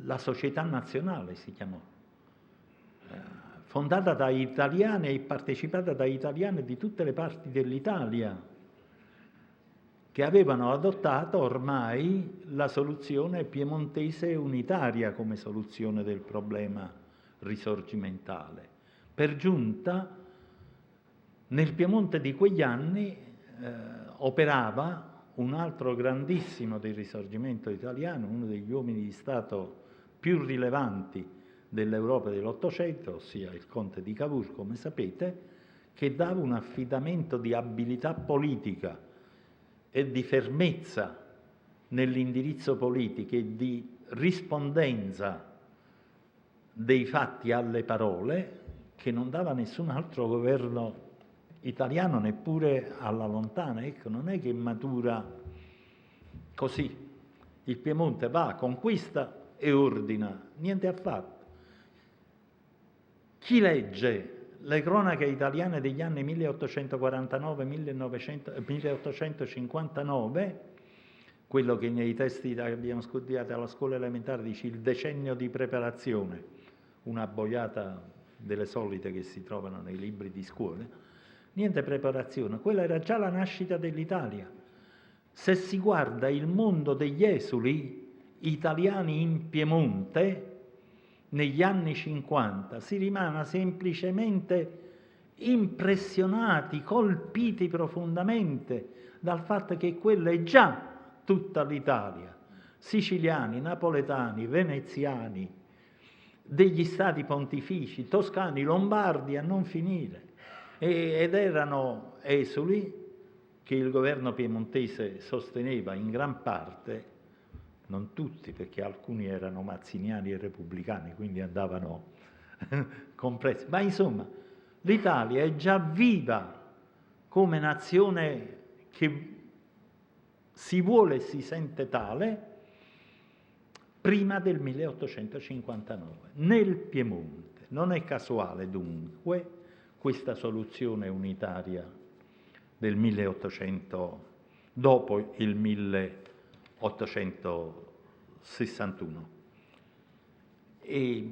la Società Nazionale si chiamò, fondata da italiani e partecipata da italiani di tutte le parti dell'Italia, che avevano adottato ormai la soluzione piemontese unitaria come soluzione del problema risorgimentale. Per giunta, nel Piemonte di quegli anni operava un altro grandissimo del Risorgimento italiano, uno degli uomini di Stato più rilevanti dell'Europa dell'Ottocento, ossia il conte di Cavour, come sapete, che dava un affidamento di abilità politica e di fermezza nell'indirizzo politico e di rispondenza dei fatti alle parole che non dava nessun altro governo italiano, neppure alla lontana. Ecco, non è che matura così. Il Piemonte va, conquista e ordina, niente affatto. Chi legge le cronache italiane degli anni 1849-1859, quello che nei testi che abbiamo studiato alla scuola elementare dice il decennio di preparazione, una boiata delle solite che si trovano nei libri di scuola, niente preparazione, quella era già la nascita dell'Italia. Se si guarda il mondo degli esuli italiani in Piemonte, negli anni 50, si rimane semplicemente impressionati, colpiti profondamente dal fatto che quella è già tutta l'Italia. Siciliani, napoletani, veneziani, degli stati pontifici, toscani, lombardi a non finire. Ed erano esuli che il governo piemontese sosteneva in gran parte, non tutti, perché alcuni erano mazziniani e repubblicani, quindi andavano compressi, ma insomma l'Italia è già viva come nazione che si vuole e si sente tale prima del 1859, nel Piemonte. Non è casuale dunque questa soluzione unitaria del 1800, dopo il 1861. E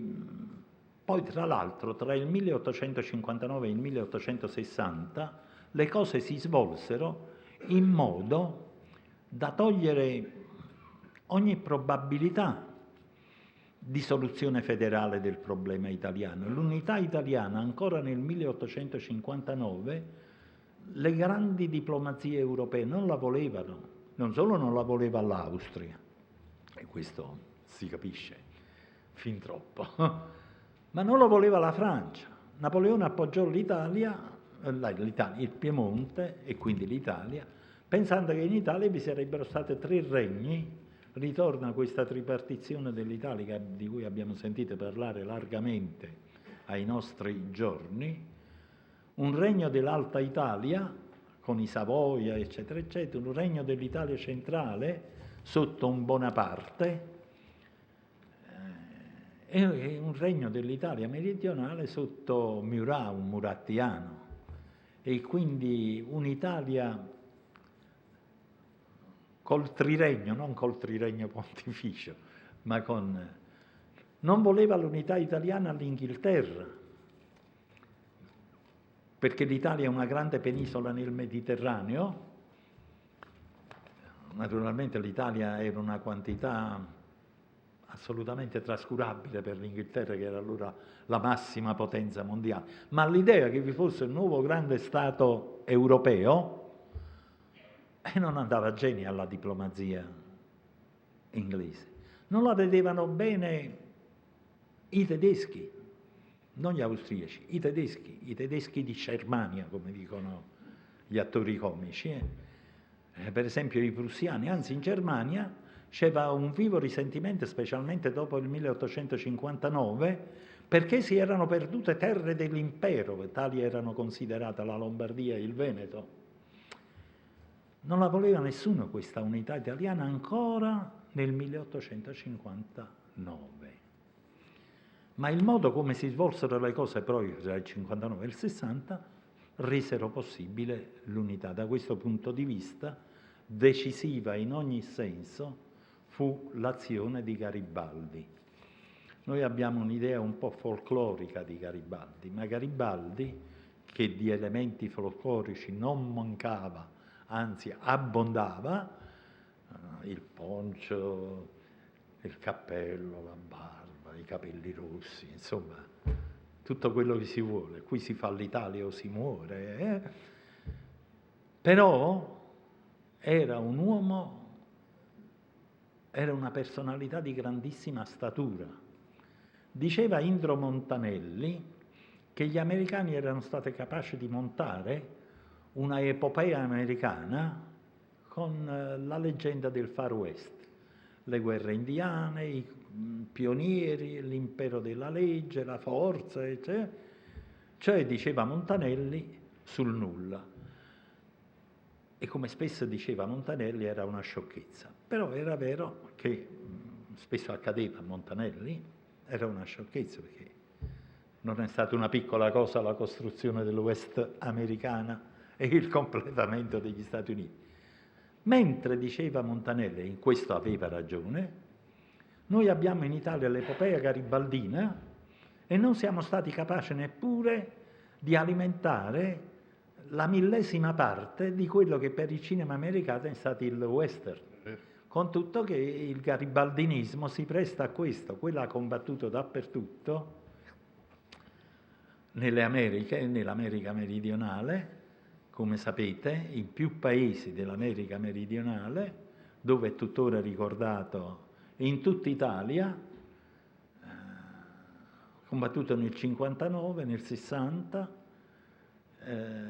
poi, tra l'altro, tra il 1859 e il 1860 le cose si svolsero in modo da togliere ogni probabilità di soluzione federale del problema italiano. L'unità italiana, ancora nel 1859, le grandi diplomazie europee non la volevano. Non solo non la voleva l'Austria, e questo si capisce fin troppo, ma non lo voleva la Francia. Napoleone appoggiò l'Italia, il Piemonte e quindi l'Italia, pensando che in Italia vi sarebbero stati 3 regni. Ritorna questa tripartizione dell'Italia di cui abbiamo sentito parlare largamente ai nostri giorni, un regno dell'Alta Italia, con i Savoia, eccetera, eccetera, un regno dell'Italia centrale sotto un Bonaparte e un regno dell'Italia meridionale sotto Murat, un murattiano. E quindi un'Italia col triregno, non col triregno pontificio, ma con... Non voleva l'unità italiana all'Inghilterra, perché l'Italia è una grande penisola nel Mediterraneo naturalmente l'Italia era una quantità assolutamente trascurabile per l'Inghilterra, che era allora la massima potenza mondiale, ma l'idea che vi fosse un nuovo grande Stato europeo non andava a genio alla diplomazia inglese. Non la vedevano bene i tedeschi, non gli austriaci, i tedeschi di Germania, come dicono gli attori comici. Per esempio i prussiani, anzi in Germania c'era un vivo risentimento, specialmente dopo il 1859, perché si erano perdute terre dell'impero, tali erano considerate la Lombardia e il Veneto. Non la voleva nessuno questa unità italiana ancora nel 1859. Ma il modo come si svolsero le cose poi tra il 59 e il 60 resero possibile l'unità. Da questo punto di vista, decisiva in ogni senso fu l'azione di Garibaldi. Noi abbiamo un'idea un po' folclorica di Garibaldi, ma Garibaldi, che di elementi folclorici non mancava, anzi abbondava, il poncio, il cappello, la barba, i capelli rossi, insomma, tutto quello che si vuole. Qui si fa l'Italia o si muore. Però era un uomo, era una personalità di grandissima statura. Diceva Indro Montanelli che gli americani erano stati capaci di montare una epopea americana con la leggenda del Far West, le guerre indiane, i pionieri, l'impero della legge, la forza, eccetera. Cioè, diceva Montanelli, sul nulla. E come spesso diceva Montanelli, era una sciocchezza. Però era vero che spesso accadeva a Montanelli, era una sciocchezza, perché non è stata una piccola cosa la costruzione dell'West americana e il completamento degli Stati Uniti. Mentre diceva Montanelli, e in questo aveva ragione, noi abbiamo in Italia l'epopea garibaldina e non siamo stati capaci neppure di alimentare la millesima parte di quello che per il cinema americano è stato il western. Con tutto che il garibaldinismo si presta a questo, quello ha combattuto dappertutto, nelle Americhe e nell'America meridionale, come sapete, in più paesi dell'America meridionale, dove è tuttora ricordato, in tutta Italia, combattuto nel 59, nel 60,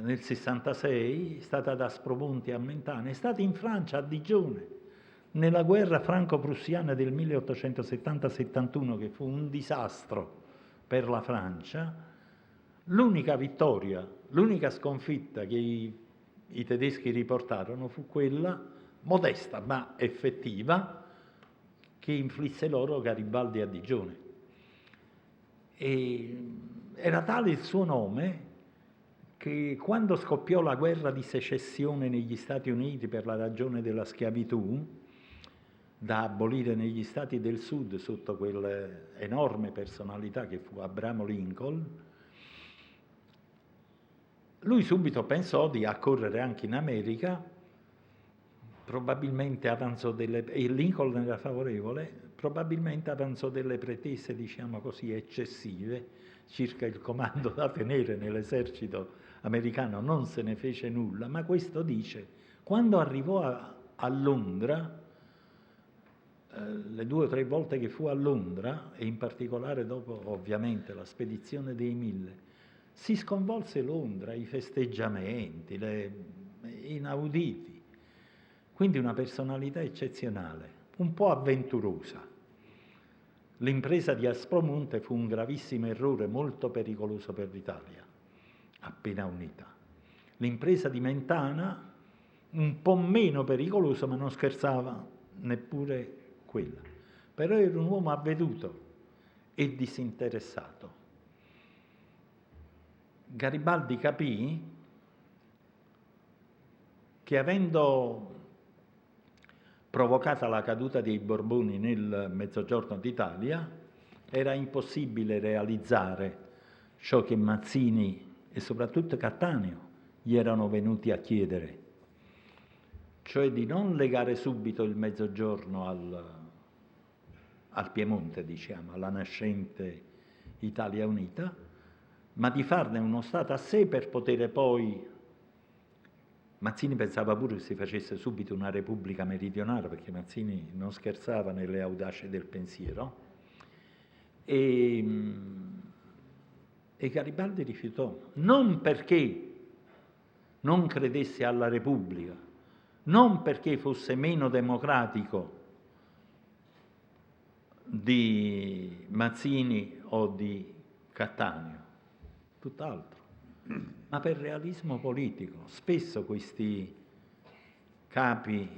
nel 66, è stata ad Aspromonte a Mentana, è stata in Francia, a Digione, nella guerra franco-prussiana del 1870-71, che fu un disastro per la Francia. L'unica vittoria, l'unica sconfitta che i tedeschi riportarono fu quella, modesta ma effettiva, che inflisse loro Garibaldi a Digione. E era tale il suo nome che quando scoppiò la guerra di secessione negli Stati Uniti per la ragione della schiavitù, da abolire negli Stati del Sud sotto quell'enorme personalità che fu Abramo Lincoln, lui subito pensò di accorrere anche in America, probabilmente avanzò e Lincoln era favorevole, probabilmente avanzò delle pretese, diciamo così, eccessive circa il comando da tenere nell'esercito americano. Non se ne fece nulla, ma questo dice, quando arrivò a Londra, le 2 o 3 volte che fu a Londra, e in particolare dopo ovviamente la spedizione dei 1000, si sconvolse Londra, i festeggiamenti, inauditi. Quindi una personalità eccezionale, un po' avventurosa. L'impresa di Aspromonte fu un gravissimo errore, molto pericoloso per l'Italia, appena unita. L'impresa di Mentana, un po' meno pericolosa, ma non scherzava neppure quella. Però era un uomo avveduto e disinteressato. Garibaldi capì che, avendo provocata la caduta dei Borboni nel Mezzogiorno d'Italia, era impossibile realizzare ciò che Mazzini e soprattutto Cattaneo gli erano venuti a chiedere, cioè di non legare subito il Mezzogiorno al Piemonte, diciamo, alla nascente Italia Unita, ma di farne uno Stato a sé per poter poi... Mazzini pensava pure che si facesse subito una Repubblica meridionale, perché Mazzini non scherzava nelle audaci del pensiero, e Garibaldi rifiutò, non perché non credesse alla Repubblica, non perché fosse meno democratico di Mazzini o di Cattaneo, tutt'altro, ma per realismo politico. Spesso questi capi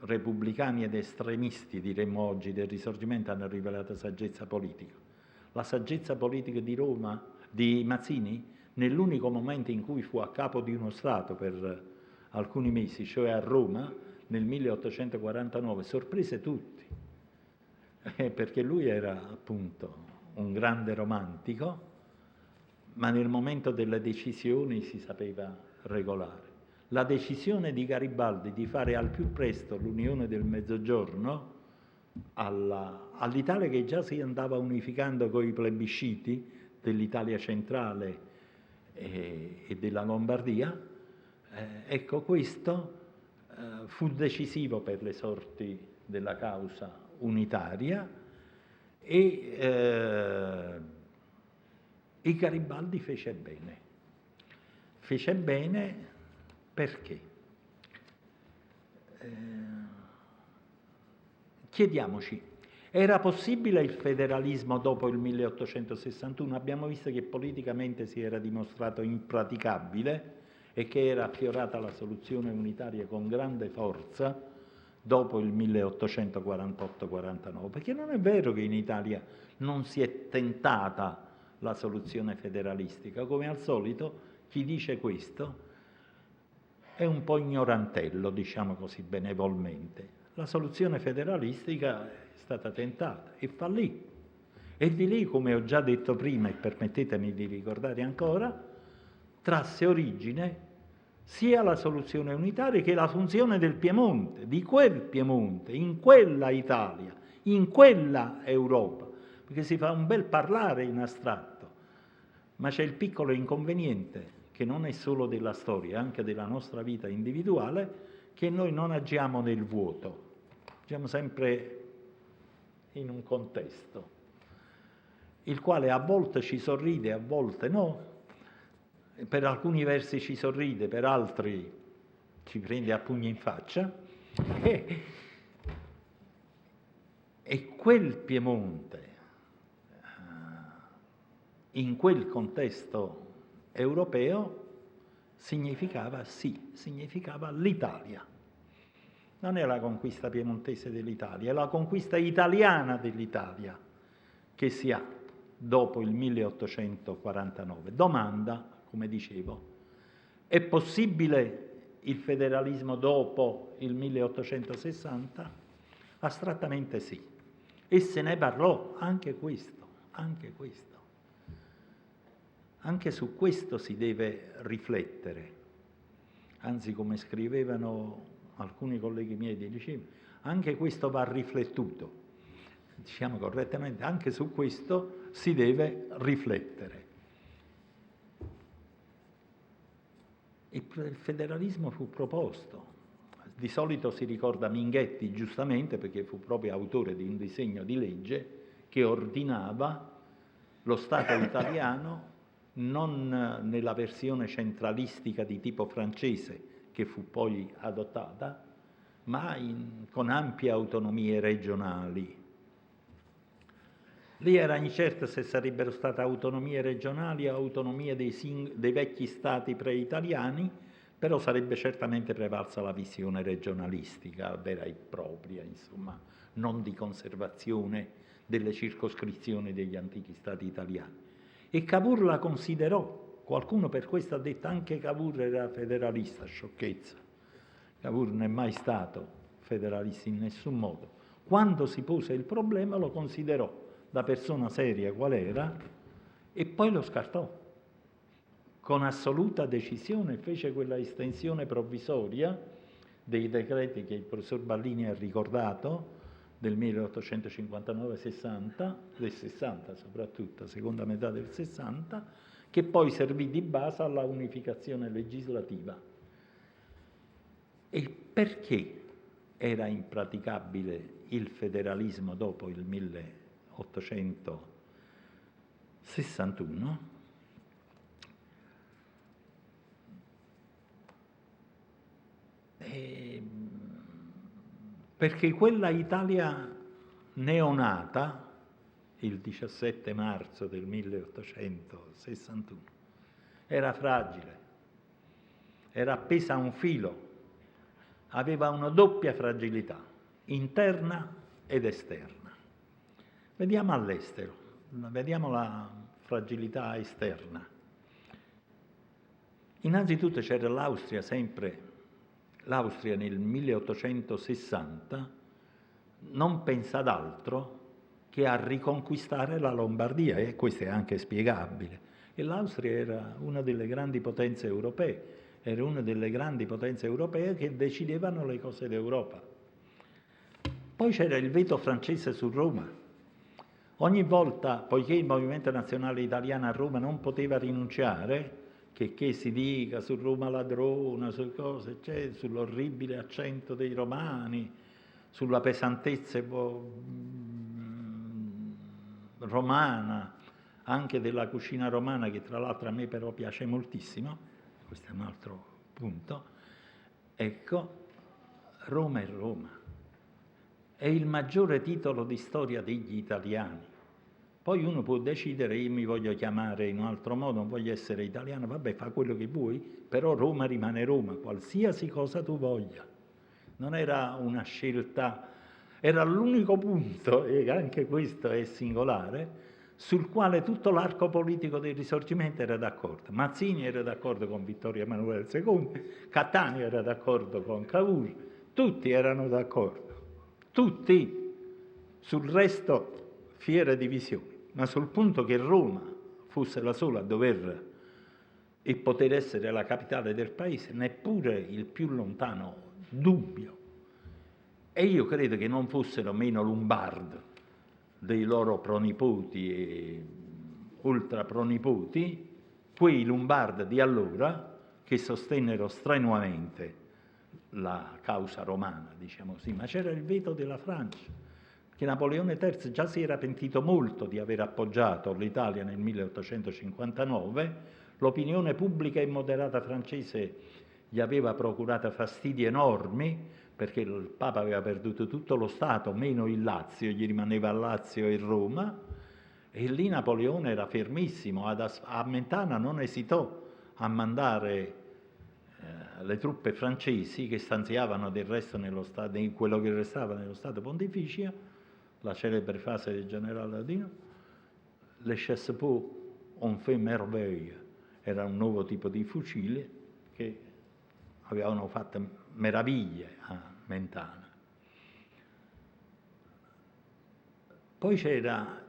repubblicani ed estremisti, diremmo oggi, del Risorgimento hanno rivelato saggezza politica. La saggezza politica di Roma, di Mazzini, nell'unico momento in cui fu a capo di uno Stato per alcuni mesi, cioè a Roma, nel 1849, sorprese tutti, perché lui era appunto un grande romantico, ma nel momento delle decisioni si sapeva regolare. La decisione di Garibaldi di fare al più presto l'unione del Mezzogiorno all'Italia, che già si andava unificando con i plebisciti dell'Italia centrale e della Lombardia, ecco, questo fu decisivo per le sorti della causa unitaria e Garibaldi fece bene. Fece bene perché? Chiediamoci, era possibile il federalismo dopo il 1861? Abbiamo visto che politicamente si era dimostrato impraticabile e che era affiorata la soluzione unitaria con grande forza dopo il 1848-49, perché non è vero che in Italia non si è tentata la soluzione federalistica. Come al solito, chi dice questo è un po' ignorantello, diciamo così benevolmente. La soluzione federalistica è stata tentata e fallì. E di lì, come ho già detto prima, e permettetemi di ricordare ancora, trasse origine sia la soluzione unitaria che la funzione del Piemonte, di quel Piemonte, in quella Italia, in quella Europa, perché si fa un bel parlare in astratto, ma c'è il piccolo inconveniente, che non è solo della storia, è anche della nostra vita individuale, che noi non agiamo nel vuoto, agiamo sempre in un contesto, il quale a volte ci sorride, a volte no, per alcuni versi ci sorride, per altri ci prende a pugni in faccia, e quel Piemonte, in quel contesto europeo, significava l'Italia. Non è la conquista piemontese dell'Italia, è la conquista italiana dell'Italia che si ha dopo il 1849. Domanda, come dicevo, è possibile il federalismo dopo il 1860? Astrattamente sì. E se ne parlò, anche questo. Anche su questo si deve riflettere. Anzi, come scrivevano alcuni colleghi miei di liceo, anche questo va riflettuto. Diciamo correttamente, anche su questo si deve riflettere. Il federalismo fu proposto. Di solito si ricorda Minghetti, giustamente, perché fu proprio autore di un disegno di legge che ordinava lo Stato italiano non nella versione centralistica di tipo francese, che fu poi adottata, ma con ampie autonomie regionali. Lì era incerto se sarebbero state autonomie regionali o autonomie dei vecchi stati pre-italiani, però sarebbe certamente prevalsa la visione regionalistica, vera e propria, insomma, non di conservazione delle circoscrizioni degli antichi stati italiani. E Cavour la considerò. Qualcuno per questo ha detto anche Cavour era federalista, sciocchezza. Cavour non è mai stato federalista in nessun modo. Quando si pose il problema lo considerò da persona seria qual era e poi lo scartò. Con assoluta decisione fece quella estensione provvisoria dei decreti che il professor Ballini ha ricordato, del 1859-60, del 60 soprattutto, seconda metà del 60, che poi servì di base alla unificazione legislativa. E perché era impraticabile il federalismo dopo il 1861? Perché quella Italia neonata, il 17 marzo del 1861, era fragile, era appesa a un filo, aveva una doppia fragilità, interna ed esterna. Vediamo all'estero, vediamo la fragilità esterna. Innanzitutto c'era l'Austria sempre. L'Austria nel 1860 non pensa ad altro che a riconquistare la Lombardia, e questo è anche spiegabile. E l'Austria era una delle grandi potenze europee, che decidevano le cose d'Europa. Poi c'era il veto francese su Roma. Ogni volta, poiché il Movimento Nazionale Italiano a Roma non poteva rinunciare, che si dica su Roma ladrona, su cose, sull'orribile accento dei romani, sulla pesantezza romana, anche della cucina romana, che tra l'altro a me però piace moltissimo, questo è un altro punto. Ecco, Roma è Roma, è il maggiore titolo di storia degli italiani. Poi uno può decidere, io mi voglio chiamare in un altro modo, non voglio essere italiano, vabbè, fa quello che vuoi, però Roma rimane Roma, qualsiasi cosa tu voglia. Non era una scelta, era l'unico punto, e anche questo è singolare, sul quale tutto l'arco politico del Risorgimento era d'accordo. Mazzini era d'accordo con Vittorio Emanuele II, Cattaneo era d'accordo con Cavour, tutti erano d'accordo, tutti. Sul resto fiere divisioni. Ma sul punto che Roma fosse la sola a dover e poter essere la capitale del paese, neppure il più lontano dubbio. E io credo che non fossero meno lombardi dei loro pronipoti e ultrapronipoti, quei lombardi di allora che sostennero strenuamente la causa romana, diciamo così, ma c'era il veto della Francia, che Napoleone III già si era pentito molto di aver appoggiato l'Italia nel 1859, l'opinione pubblica immoderata francese gli aveva procurato fastidi enormi, perché il Papa aveva perduto tutto lo Stato, meno il Lazio, gli rimaneva Lazio e Roma, e lì Napoleone era fermissimo, a Mentana non esitò a mandare le truppe francesi che stanziavano del resto in quello che restava nello Stato Pontificio, la celebre frase del generale Ladino, «Les chassepot ont fait merveille», era un nuovo tipo di fucile che avevano fatto meraviglie a Mentana. Poi c'era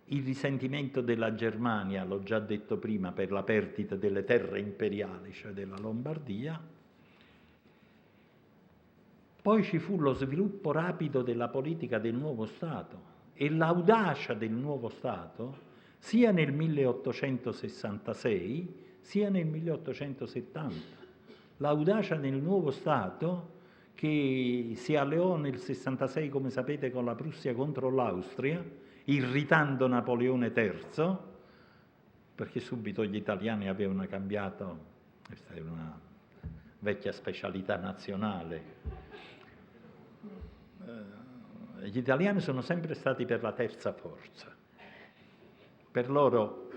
il risentimento della Germania, l'ho già detto prima, per la perdita delle terre imperiali, cioè della Lombardia. Poi ci fu lo sviluppo rapido della politica del nuovo Stato e l'audacia del nuovo Stato sia nel 1866 sia nel 1870. L'audacia nel nuovo Stato che si alleò nel 66, come sapete, con la Prussia contro l'Austria, irritando Napoleone III, perché subito gli italiani avevano cambiato, questa è una vecchia specialità nazionale. Gli italiani sono sempre stati per la terza forza. Per loro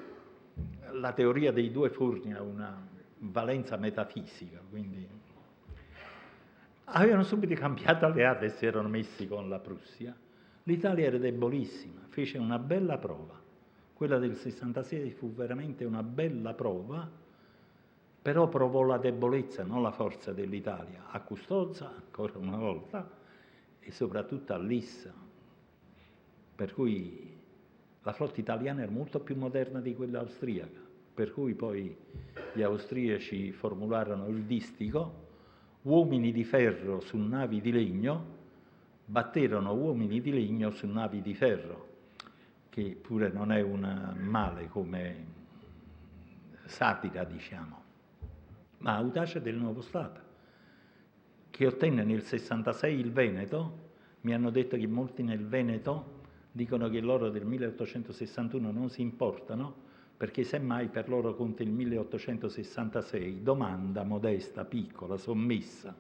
la teoria dei due forni ha una valenza metafisica, quindi avevano subito cambiato alleate e si erano messi con la Prussia. L'Italia era debolissima, fece una bella prova. Quella del 66 fu veramente una bella prova, però provò la debolezza, non la forza dell'Italia, a Custoza, ancora una volta, e soprattutto a Lissa, per cui la flotta italiana era molto più moderna di quella austriaca, per cui poi gli austriaci formularono il distico: uomini di ferro su navi di legno batterono uomini di legno su navi di ferro, che pure non è un male come satira, diciamo, ma audace del nuovo Stato, che ottenne nel 66 il Veneto. Mi hanno detto che molti nel Veneto dicono che loro del 1861 non si importano, perché semmai per loro conta il 1866. Domanda modesta, piccola, sommessa: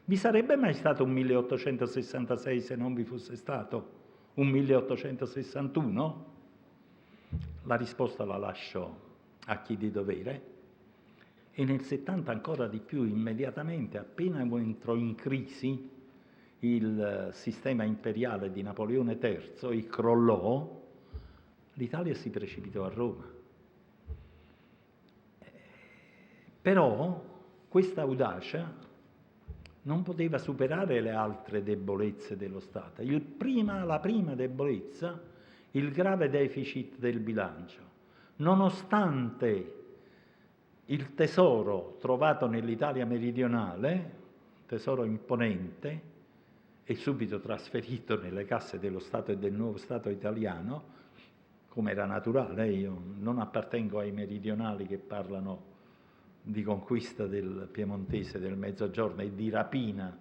vi sarebbe mai stato un 1866 se non vi fosse stato un 1861? La risposta la lascio a chi di dovere. E nel 70 ancora di più, immediatamente, appena entrò in crisi il sistema imperiale di Napoleone III e crollò, l'Italia si precipitò a Roma. Però questa audacia non poteva superare le altre debolezze dello Stato. La prima debolezza, il grave deficit del bilancio. Nonostante il tesoro trovato nell'Italia meridionale, tesoro imponente, e subito trasferito nelle casse dello Stato e del nuovo Stato italiano, come era naturale. Io non appartengo ai meridionali che parlano di conquista del piemontese del Mezzogiorno e di rapina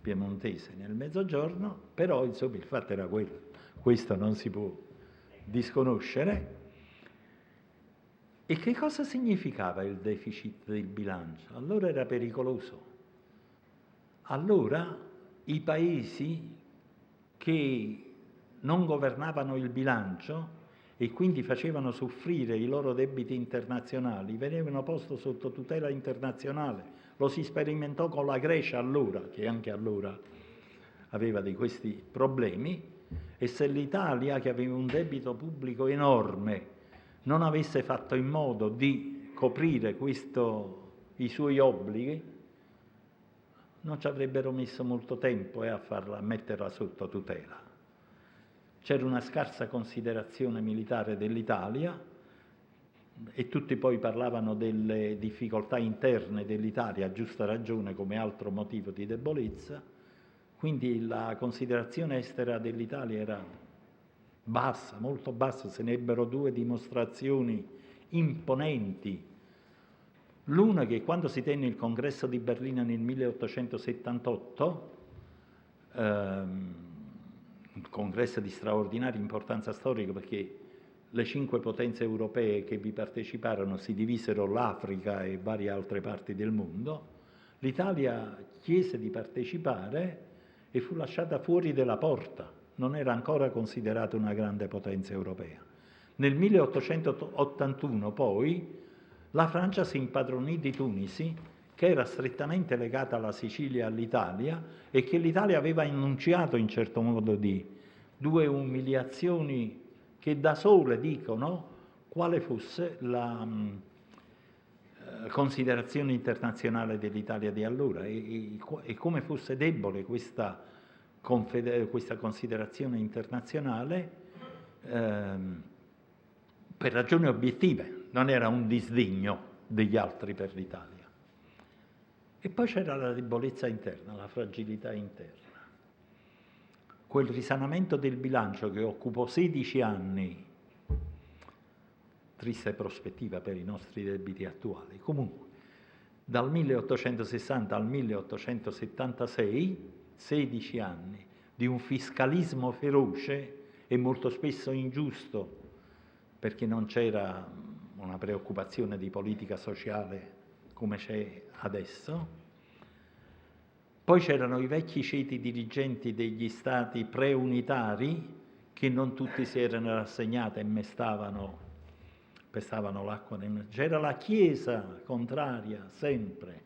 piemontese nel Mezzogiorno, però insomma il fatto era quello, questo non si può disconoscere. E che cosa significava il deficit del bilancio? Allora era pericoloso. Allora i paesi che non governavano il bilancio e quindi facevano soffrire i loro debiti internazionali venivano posti sotto tutela internazionale. Lo si sperimentò con la Grecia allora, che anche allora aveva di questi problemi, e se l'Italia, che aveva un debito pubblico enorme, non avesse fatto in modo di coprire i suoi obblighi, non ci avrebbero messo molto tempo a metterla sotto tutela. C'era una scarsa considerazione militare dell'Italia e tutti poi parlavano delle difficoltà interne dell'Italia, a giusta ragione, come altro motivo di debolezza. Quindi la considerazione estera dell'Italia era bassa, molto bassa. Se ne ebbero due dimostrazioni imponenti. L'una, che quando si tenne il congresso di Berlino nel 1878, un congresso di straordinaria importanza storica, perché le 5 potenze europee che vi parteciparono si divisero l'Africa e varie altre parti del mondo, l'Italia chiese di partecipare e fu lasciata fuori dalla porta, non era ancora considerata una grande potenza europea. Nel 1881 poi la Francia si impadronì di Tunisi, che era strettamente legata alla Sicilia e all'Italia, e che l'Italia aveva enunciato in certo modo di due umiliazioni che da sole dicono quale fosse la considerazione internazionale dell'Italia di allora e come fosse debole questa considerazione internazionale per ragioni obiettive, non era un disdegno degli altri per l'Italia. E poi c'era la debolezza interna, la fragilità interna. Quel risanamento del bilancio che occupò 16 anni, triste prospettiva per i nostri debiti attuali, comunque dal 1860 al 1876, 16 anni di un fiscalismo feroce e molto spesso ingiusto, perché non c'era una preoccupazione di politica sociale come c'è adesso. Poi c'erano i vecchi ceti dirigenti degli stati preunitari che non tutti si erano rassegnati e pestavano l'acqua. C'era la Chiesa contraria sempre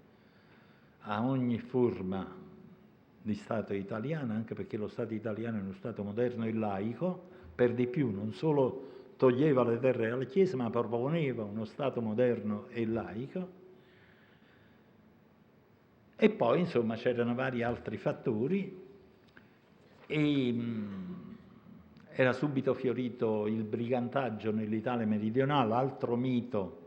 a ogni forma di Stato italiano, anche perché lo Stato italiano è uno Stato moderno e laico, per di più non solo toglieva le terre alla Chiesa, ma proponeva uno Stato moderno e laico. E poi, insomma, c'erano vari altri fattori e era subito fiorito il brigantaggio nell'Italia meridionale, altro mito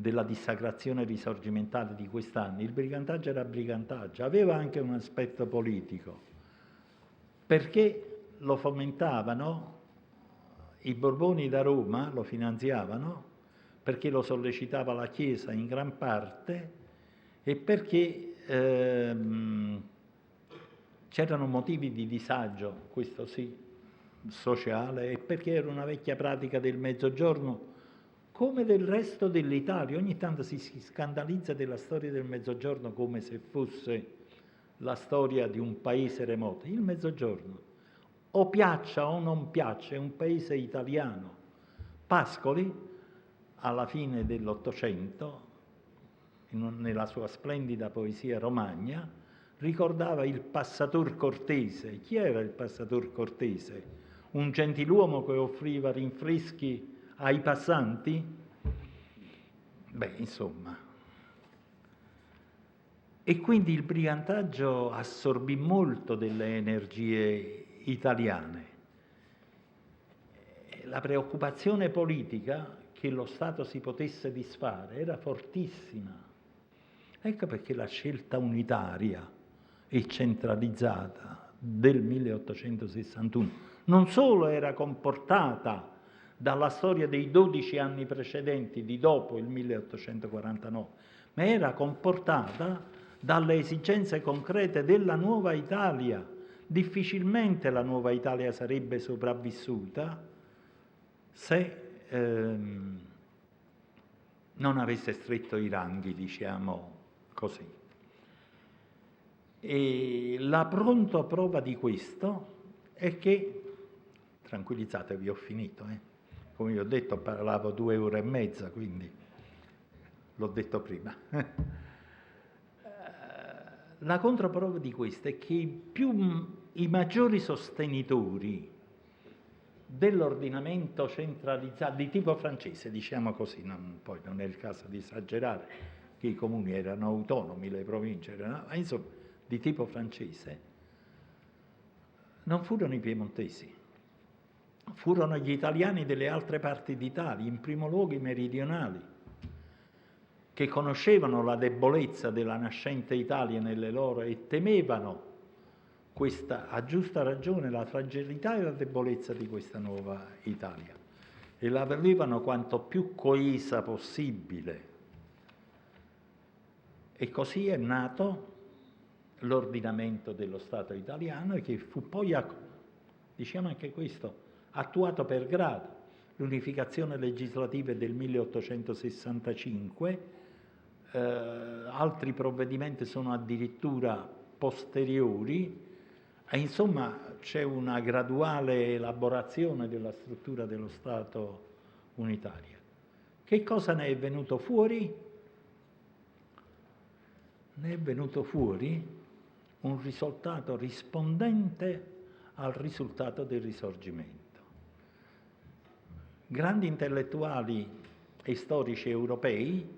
della dissacrazione risorgimentale di quest'anno, il brigantaggio era brigantaggio, aveva anche un aspetto politico, perché lo fomentavano, i Borboni da Roma lo finanziavano, perché lo sollecitava la Chiesa in gran parte e perché c'erano motivi di disagio, questo sì, sociale, e perché era una vecchia pratica del Mezzogiorno, come del resto dell'Italia. Ogni tanto si scandalizza della storia del Mezzogiorno come se fosse la storia di un paese remoto. Il Mezzogiorno, o piaccia o non piaccia, è un paese italiano. Pascoli, alla fine dell'Ottocento, nella sua splendida poesia romagna, ricordava il passator cortese. Chi era il passator cortese? Un gentiluomo che offriva rinfreschi ai passanti? Beh, insomma. E quindi il brigantaggio assorbì molto delle energie italiane. La preoccupazione politica che lo Stato si potesse disfare era fortissima. Ecco perché la scelta unitaria e centralizzata del 1861 non solo era comportata dalla storia dei 12 anni precedenti di dopo il 1849, ma era comportata dalle esigenze concrete della nuova Italia. Difficilmente la nuova Italia sarebbe sopravvissuta se non avesse stretto i ranghi, diciamo così. E la pronta prova di questo è che, tranquillizzatevi, ho finito, come vi ho detto parlavo 2 ore e mezza, quindi l'ho detto prima. La controprova di questo è che i maggiori sostenitori dell'ordinamento centralizzato di tipo francese, diciamo così, poi non è il caso di esagerare, che i comuni erano autonomi, le province erano, ma insomma, di tipo francese, non furono i piemontesi, furono gli italiani delle altre parti d'Italia, in primo luogo i meridionali, che conoscevano la debolezza della nascente Italia nelle loro e temevano questa, a giusta ragione, la fragilità e la debolezza di questa nuova Italia e la volevano quanto più coesa possibile. E così è nato l'ordinamento dello Stato italiano e che fu poi, diciamo anche questo, attuato per grado. L'unificazione legislativa del 1865, altri provvedimenti sono addirittura posteriori, e insomma c'è una graduale elaborazione della struttura dello Stato unitario. Che cosa ne è venuto fuori? Ne è venuto fuori un risultato rispondente al risultato del Risorgimento. Grandi intellettuali e storici europei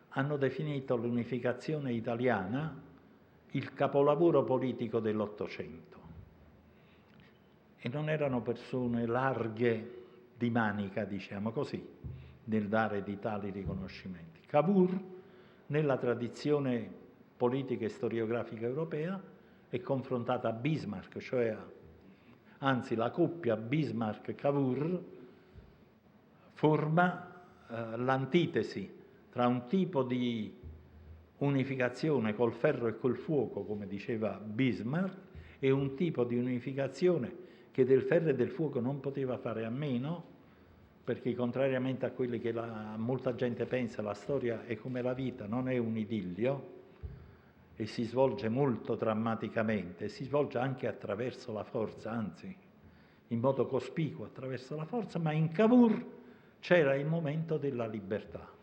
hanno definito l'unificazione italiana il capolavoro politico dell'Ottocento. E non erano persone larghe di manica, diciamo così, nel dare di tali riconoscimenti. Cavour, nella tradizione politica e storiografica europea, è confrontata a Bismarck, cioè anzi la coppia Bismarck-Cavour forma l'antitesi tra un tipo di unificazione col ferro e col fuoco, come diceva Bismarck, e un tipo di unificazione che del ferro e del fuoco non poteva fare a meno, perché contrariamente a quelli che molta gente pensa, la storia è come la vita, non è un idillio, e si svolge molto drammaticamente, si svolge anche attraverso la forza, anzi in modo cospicuo attraverso la forza, ma in Cavour c'era il momento della libertà.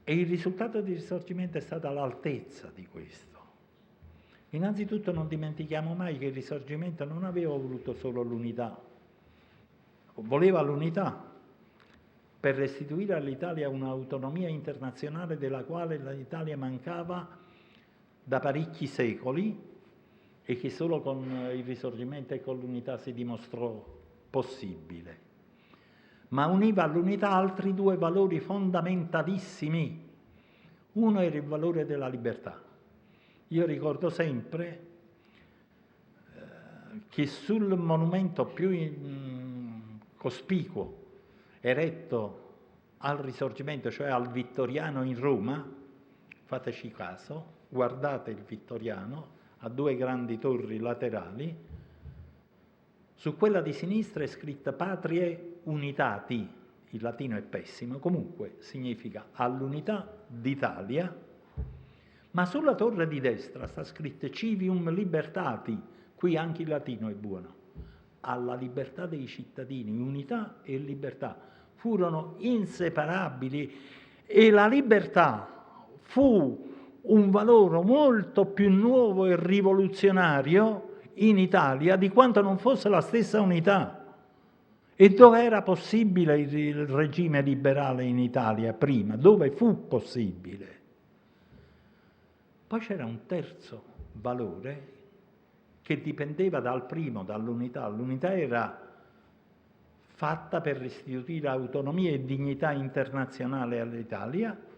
E il risultato del Risorgimento è stato all'altezza di questo. Innanzitutto non dimentichiamo mai che il Risorgimento non aveva voluto solo l'unità, voleva l'unità per restituire all'Italia un'autonomia internazionale della quale l'Italia mancava da parecchi secoli e che solo con il Risorgimento e con l'unità si dimostrò possibile. ma univa all'unità altri due valori fondamentalissimi. Uno era il valore della libertà. Io ricordo sempre che sul monumento più cospicuo eretto al Risorgimento, cioè al Vittoriano in Roma, fateci caso, guardate il Vittoriano, ha due grandi torri laterali, su quella di sinistra è scritta Patrie Unitati, il latino è pessimo, comunque significa all'unità d'Italia, ma sulla torre di destra sta scritto Civium Libertati, qui anche il latino è buono, alla libertà dei cittadini, unità e libertà furono inseparabili e la libertà fu un valore molto più nuovo e rivoluzionario in Italia di quanto non fosse la stessa unità. E dove era possibile il regime liberale in Italia prima? Dove fu possibile? Poi c'era un terzo valore che dipendeva dal primo, dall'unità. L'unità era fatta per restituire autonomia e dignità internazionale all'Italia,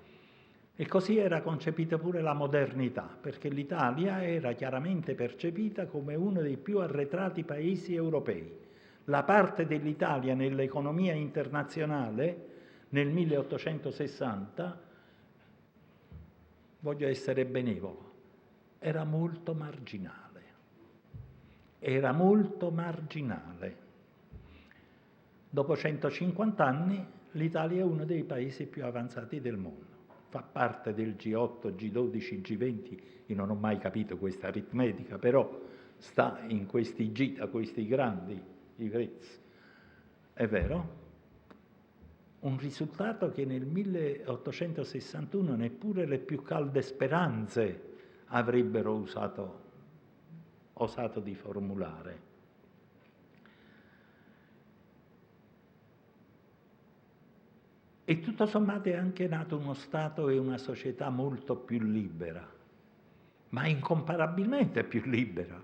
e così era concepita pure la modernità, perché l'Italia era chiaramente percepita come uno dei più arretrati paesi europei. La parte dell'Italia nell'economia internazionale nel 1860, voglio essere benevolo, era molto marginale. Era molto marginale. Dopo 150 anni l'Italia è uno dei paesi più avanzati del mondo. Fa parte del G8, G12, G20, io non ho mai capito questa aritmetica, però sta in questi G, da questi grandi, i Grez. È vero? Un risultato che nel 1861 neppure le più calde speranze avrebbero osato di formulare. E tutto sommato è anche nato uno Stato e una società molto più libera, ma incomparabilmente più libera,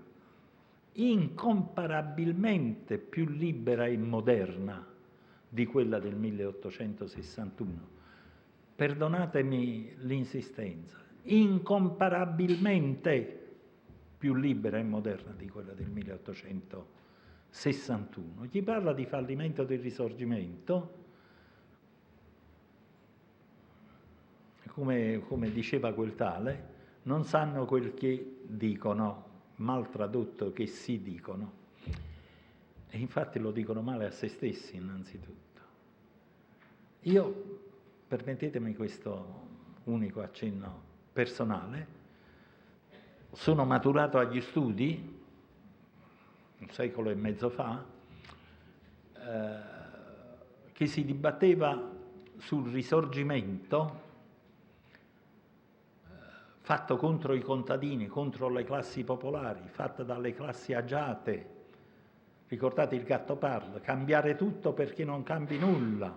incomparabilimente più libera e moderna di quella del 1861. Perdonatemi l'insistenza, incomparabilmente più libera e moderna di quella del 1861. Chi parla di fallimento del Risorgimento, come diceva quel tale, non sanno quel che dicono, mal tradotto che si dicono. E infatti lo dicono male a se stessi innanzitutto. Io, permettetemi questo unico accenno personale, sono maturato agli studi, un secolo e mezzo fa, che si dibatteva sul Risorgimento fatto contro i contadini, contro le classi popolari, fatta dalle classi agiate. Ricordate il Gattopardo, cambiare tutto perché non cambi nulla.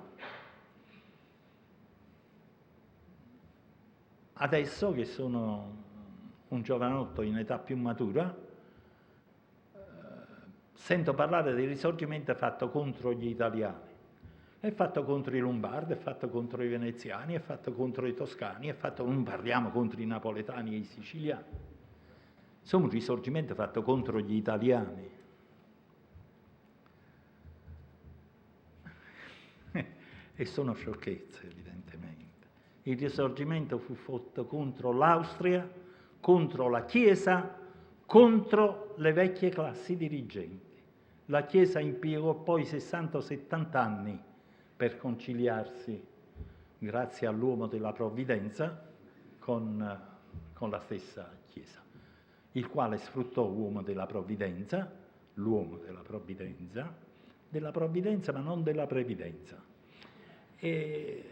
Adesso che sono un giovanotto in età più matura, sento parlare del Risorgimento fatto contro gli italiani. È fatto contro i lombardi, è fatto contro i veneziani, è fatto contro i toscani, non parliamo contro i napoletani e i siciliani. Insomma, un Risorgimento fatto contro gli italiani. E sono sciocchezze, evidentemente. Il Risorgimento fu fatto contro l'Austria, contro la Chiesa, contro le vecchie classi dirigenti. La Chiesa impiegò poi 60-70 anni per conciliarsi, grazie all'uomo della provvidenza, con la stessa Chiesa, il quale sfruttò l'uomo della provvidenza ma non della previdenza, e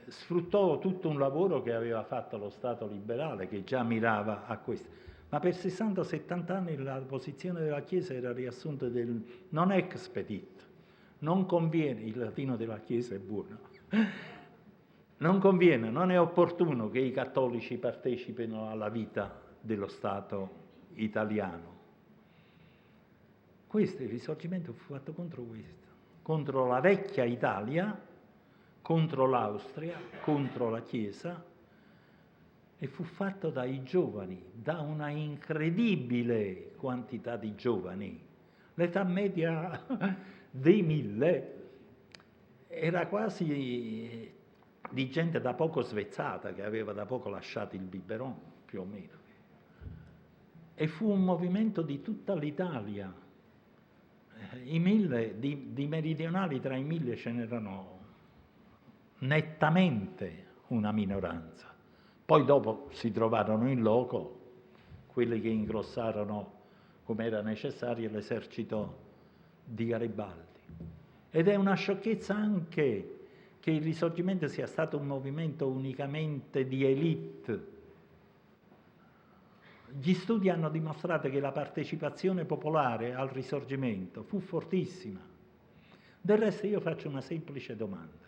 sfruttò tutto un lavoro che aveva fatto lo Stato liberale, che già mirava a questo. Ma per 60-70 anni la posizione della Chiesa era riassunta del non expedit. Non conviene, il latino della Chiesa è buono, non conviene, non è opportuno che i cattolici partecipino alla vita dello Stato italiano. Questo, il Risorgimento fu fatto contro questo. contro la vecchia Italia, contro l'Austria, contro la Chiesa, e fu fatto dai giovani, da una incredibile quantità di giovani. L'età media dei 1000 era quasi di gente da poco svezzata, che aveva da poco lasciato il biberon, più o meno. E fu un movimento di tutta l'Italia. I 1000, di meridionali tra i 1000 ce n'erano nettamente una minoranza. Poi dopo si trovarono in loco quelli che ingrossarono, come era necessario, l'esercito di Garibaldi. Ed è una sciocchezza anche che il Risorgimento sia stato un movimento unicamente di élite. Gli studi hanno dimostrato che la partecipazione popolare al Risorgimento fu fortissima. Del resto io faccio una semplice domanda.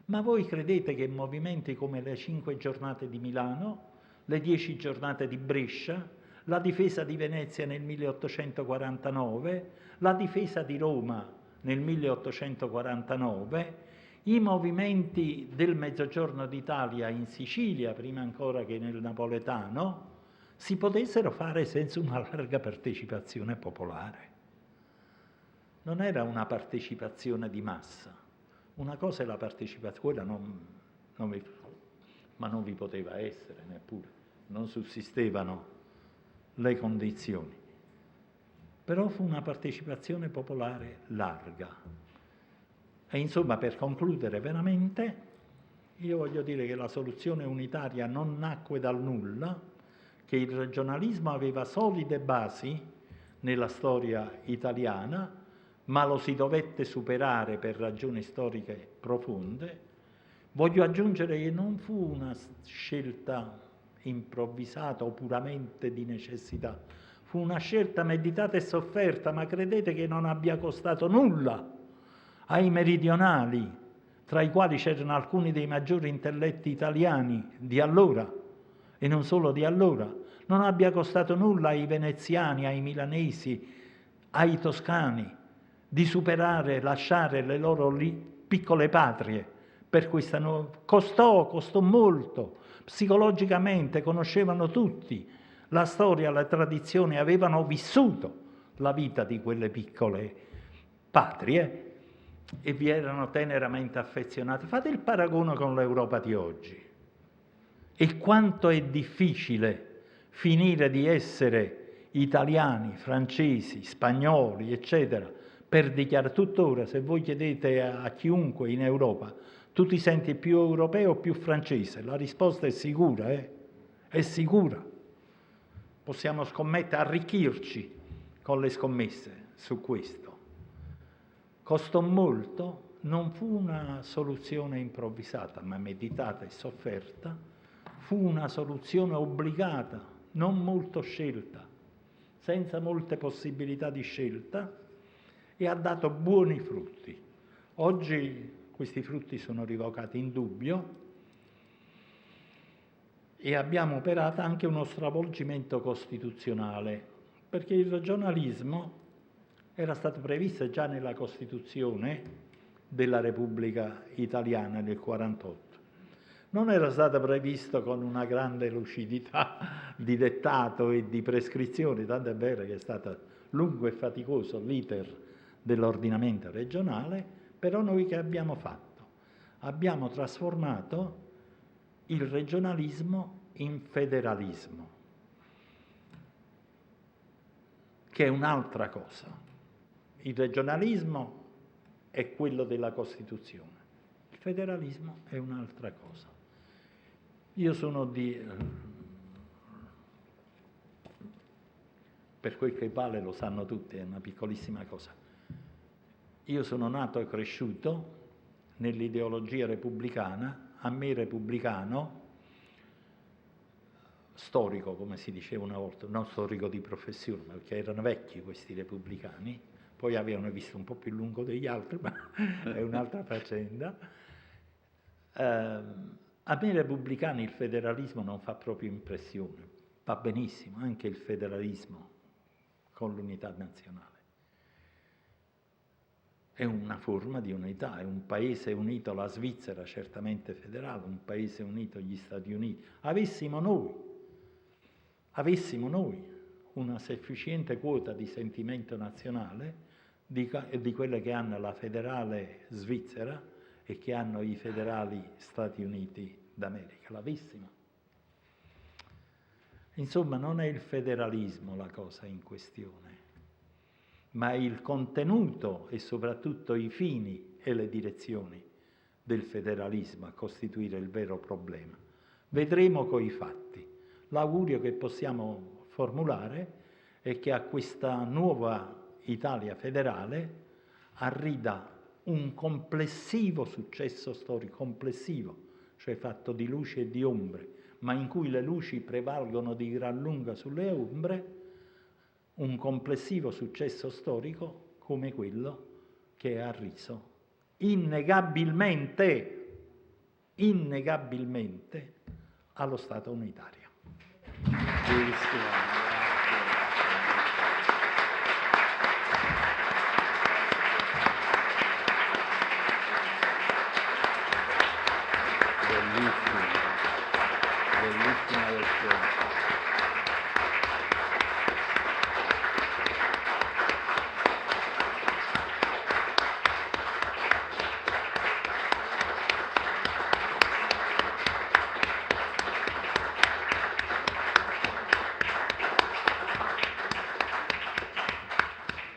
Ma voi credete che movimenti come le 5 giornate di Milano, le 10 giornate di Brescia, la difesa di Venezia nel 1849, la difesa di Roma nel 1849, i movimenti del Mezzogiorno d'Italia in Sicilia, prima ancora che nel napoletano, si potessero fare senza una larga partecipazione popolare? Non era una partecipazione di massa. Una cosa è la partecipazione, quella ma non vi poteva essere neppure, non sussistevano le condizioni. Però fu una partecipazione popolare larga. E insomma, per concludere veramente, io voglio dire che la soluzione unitaria non nacque dal nulla, che il regionalismo aveva solide basi nella storia italiana, ma lo si dovette superare per ragioni storiche profonde. Voglio aggiungere che non fu una scelta improvvisata o puramente di necessità, fu una scelta meditata e sofferta, ma credete che non abbia costato nulla ai meridionali, tra i quali c'erano alcuni dei maggiori intelletti italiani di allora, e non solo di allora, non abbia costato nulla ai veneziani, ai milanesi, ai toscani, di superare, lasciare le loro piccole patrie per questa nuova. Costò molto, psicologicamente conoscevano tutti la storia, la tradizione, avevano vissuto la vita di quelle piccole patrie e vi erano teneramente affezionati. Fate il paragone con l'Europa di oggi e quanto è difficile finire di essere italiani, francesi, spagnoli, eccetera, per dichiarare. Tuttora, se voi chiedete a chiunque in Europa, tu ti senti più europeo o più francese? La risposta è sicura, è sicura. Possiamo scommettere, arricchirci con le scommesse su questo. Costò molto, non fu una soluzione improvvisata, ma meditata e sofferta, fu una soluzione obbligata, non molto scelta, senza molte possibilità di scelta, e ha dato buoni frutti. Oggi questi frutti sono rivocati in dubbio e abbiamo operato anche uno stravolgimento costituzionale, perché il regionalismo era stato previsto già nella Costituzione della Repubblica Italiana del 1948. Non era stato previsto con una grande lucidità di dettato e di prescrizione, tanto è vero che è stato lungo e faticoso l'iter dell'ordinamento regionale, però noi che abbiamo fatto? Abbiamo trasformato il regionalismo in federalismo, che è un'altra cosa. Il regionalismo è quello della Costituzione, il federalismo è un'altra cosa. Io sono per quel che vale lo sanno tutti, è una piccolissima cosa. Io sono nato e cresciuto nell'ideologia repubblicana, a me repubblicano, storico come si diceva una volta, non storico di professione, perché erano vecchi questi repubblicani, poi avevano visto un po' più lungo degli altri, ma è un'altra faccenda. A me repubblicani il federalismo non fa proprio impressione, va benissimo anche il federalismo con l'unità nazionale. è una forma di unità, è un paese unito, la Svizzera certamente federale, un paese unito gli Stati Uniti. Avessimo noi una sufficiente quota di sentimento nazionale di quelle che hanno la federale Svizzera e che hanno i federali Stati Uniti d'America, l'avessimo. Insomma, non è il federalismo la cosa in questione, ma il contenuto e soprattutto i fini e le direzioni del federalismo a costituire il vero problema. Vedremo coi fatti. L'augurio che possiamo formulare è che a questa nuova Italia federale arriva un complessivo successo storico, complessivo, cioè fatto di luci e di ombre, ma in cui le luci prevalgono di gran lunga sulle ombre, un complessivo successo storico come quello che ha reso innegabilmente allo Stato unitario. Bellissima lezione.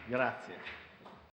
Grazie.